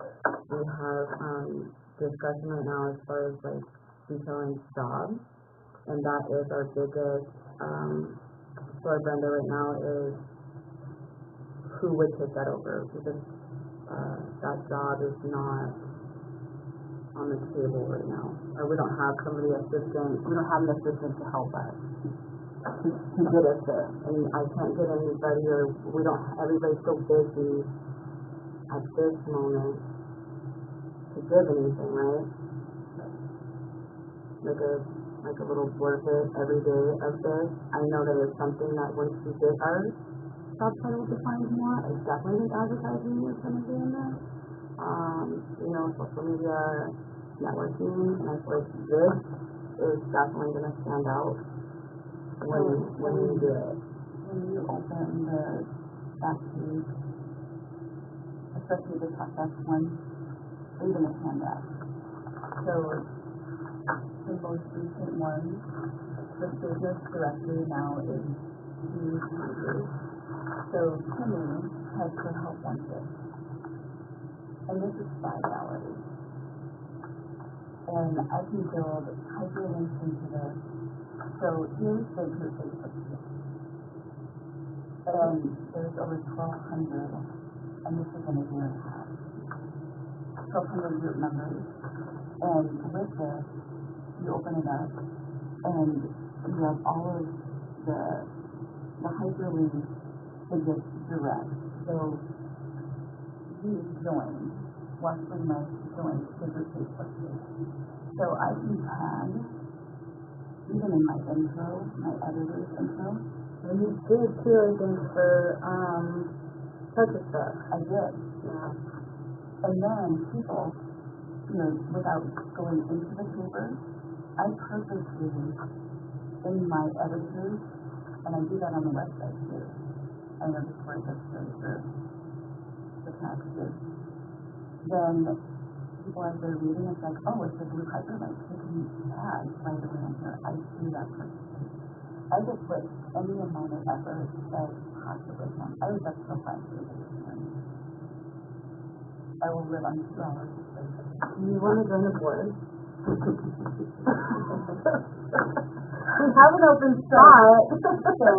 we have discussion right now as far as like detailing jobs, and that is our biggest sore vendor right now is who would take that over, because that job is not on the table right now, or we don't have we don't have an assistant to help us to get us there, and I can't get anybody, or everybody's so busy at this moment to give anything, right? Like a little blurb every day of this. I know that it's something that once we get our job title defined more, I definitely think advertising is going to be in there. Social media, networking, and I feel like this is definitely going to stand out when you do it. When you open the back page, especially the top left one, they're going to stand out. So the most recent one, the business directory now is huge. So Timmy has her help wanted. And this is $5. And I can build hyperlinks into this. So here's the group Facebook page. And there's over 1,200, and this is in a year and a half. 1,200 group members. And with this, you open it up, and you have all of the hyperlinks to get direct. So you join, Washburn Life join the group Facebook page. So I can tag, even in my intro, my editor's intro. And you did too, I think, for purchase stuff. I did. Yeah. And then people, without going into the paper, I purposely, in my editors, and I do that on the website too. I know this word that's really for the tax too. Then people as they're reading, it's like, oh, it's a blue hyperlink. You can tag right away in here. I do that purposely. I just put any amount of effort as possible can. I was up so fast with it. I will live on 2 hours. You wanna join the board? We have an open spot. So,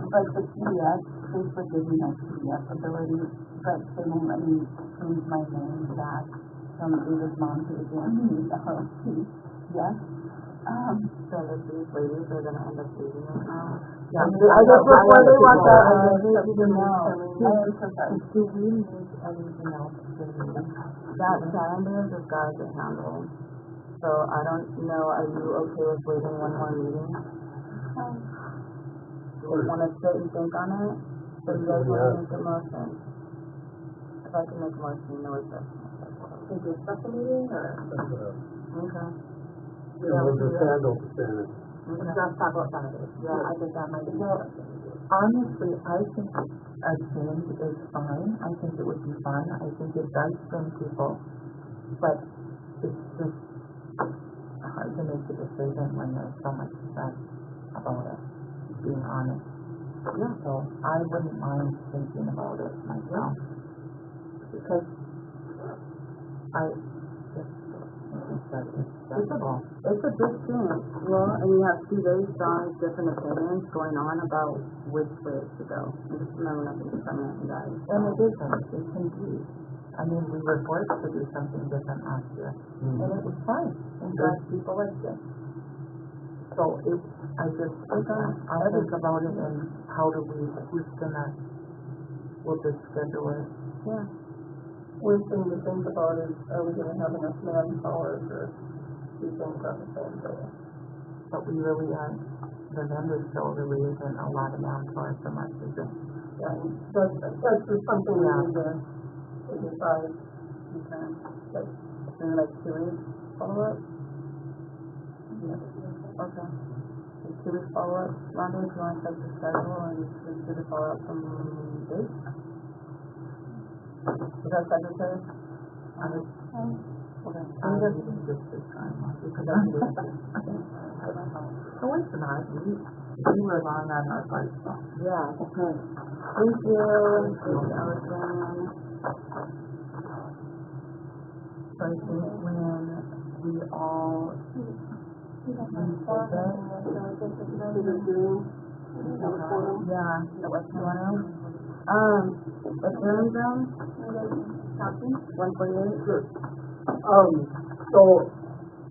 like the PDF, Facebook gives me no PDF ability, but they won't let me change my name back from Ava's mom to Jamie's LLC. Yes. So if these ladies are gonna end up leaving it now. Yeah, I just before they walk out, I just need you to know. I am so sorry. Do we need anything else to do? That calendar has got to get handled. So I don't know, are you okay with waiting one more meeting? Do you wanna sit and think on it? So you guys wanna make a motion? If I can make a motion, you know it's a. Is it a special meeting or? Okay. Yeah, we'll just handle the Senate. Let's not talk about Saturdays. Yeah, I think that might be. Honestly, I think a change is fine. I think it would be fun. I think it does bring people, but it's just hard to make a decision when there's so much stress about it, being honest. Yeah, so I wouldn't mind thinking about it myself. Because I just think that it's stressful. It's a big change. Well, and you have 2 very strong different opinions going on about which way it should go. And just remember nothing's permanent, you guys. And it isn't. It can be. I mean, we were forced to do something different last year, and it was fine. And glad people liked it. So I think about it and we'll just schedule it. Yeah. One thing to think about is, are we gonna have enough manpower to do things on the same day? But we really aren't, the vendor still really isn't a lot of manpower so much, is it? Yeah, that's just something we need to decide. Okay. Like, in like 2 weeks, follow up? Yeah. Okay. 2 weeks follow up. Rhonda, if you want to check the schedule and just do the follow up from date? Is that secretary? Okay. I'm just this time, because I'm doing it. So it's not, we were long on our part, so. Yeah, okay. Thank you, Allison. So I think when we all yeah, The West Memorial. Adjourn zone? 148? Sure. So,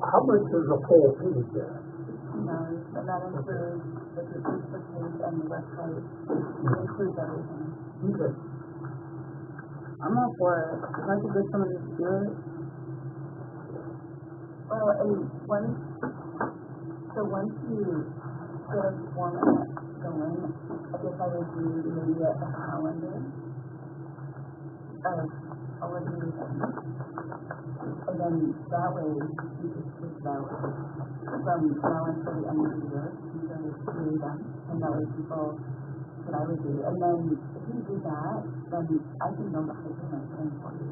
how much is a poll fee there? No, but that includes the Facebook page and the website. It includes everything. Okay. I'm all for it. If I could get somebody to do it. Well, and once you get a format going, I guess I would do maybe a calendar of all of these things. And then that way you just push it out from now until the end of the year. You guys do them, and that way people what I would do. And then if you do that, then I can build a hyperlink in for you.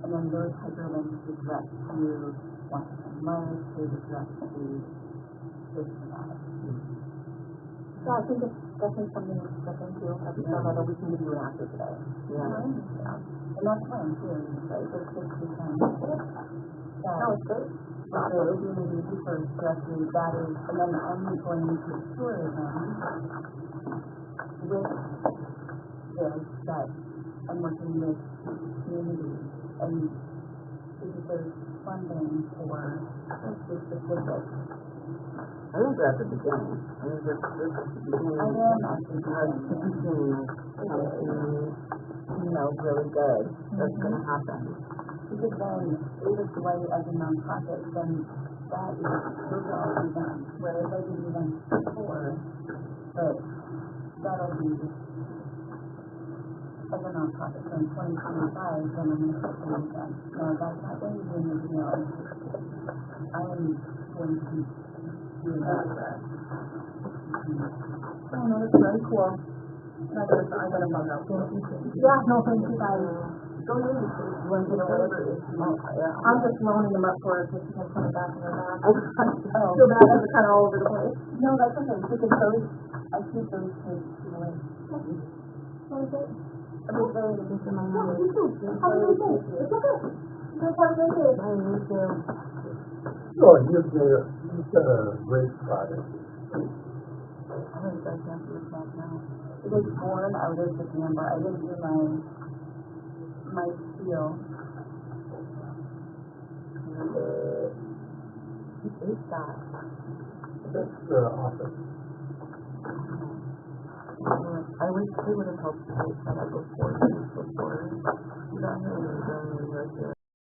And then those hyperlinks would direct to Washburn Life, they would direct to this and that. So I think it's definitely something to look into. I think that we can give you an answer today. Yeah. And that's why I'm here, right? It's just because No, it's good. so it's really easy for directly that is, and then I'm going into tourism with this that I'm working with communities and because there's funding for the specific. I think we're at the beginning. I think this is the beginning. I am at the beginning. Something really good that's gonna happen. Because then Ava's Life as a nonprofit, then that is, those are all events, whereas I did events before, but that'll be as a nonprofit, so in 2025, then I'm going to put an event. Now, that's not going to be in the email. I am going to be doing that. Oh, no, that's very cool. I gotta find out. Yeah, no, thank you guys. Go ahead. You want to get whatever it is you want. I'm just loaning them up for us, just because coming back in the back. Oh. Feel bad, they're kind of all over the place. No, that's okay, because those, I keep those to the way. Okay. I'm very interested in my Yeah, numbers. you too. Have a great day. It's okay. You guys have a great day. I need to, No, you've got a great product. I don't think I can do that now. It was born, I was just remember, I didn't do my seal. Who is that? That's the office. I wish they would have helped me set up before. You got here when you were done when you were here.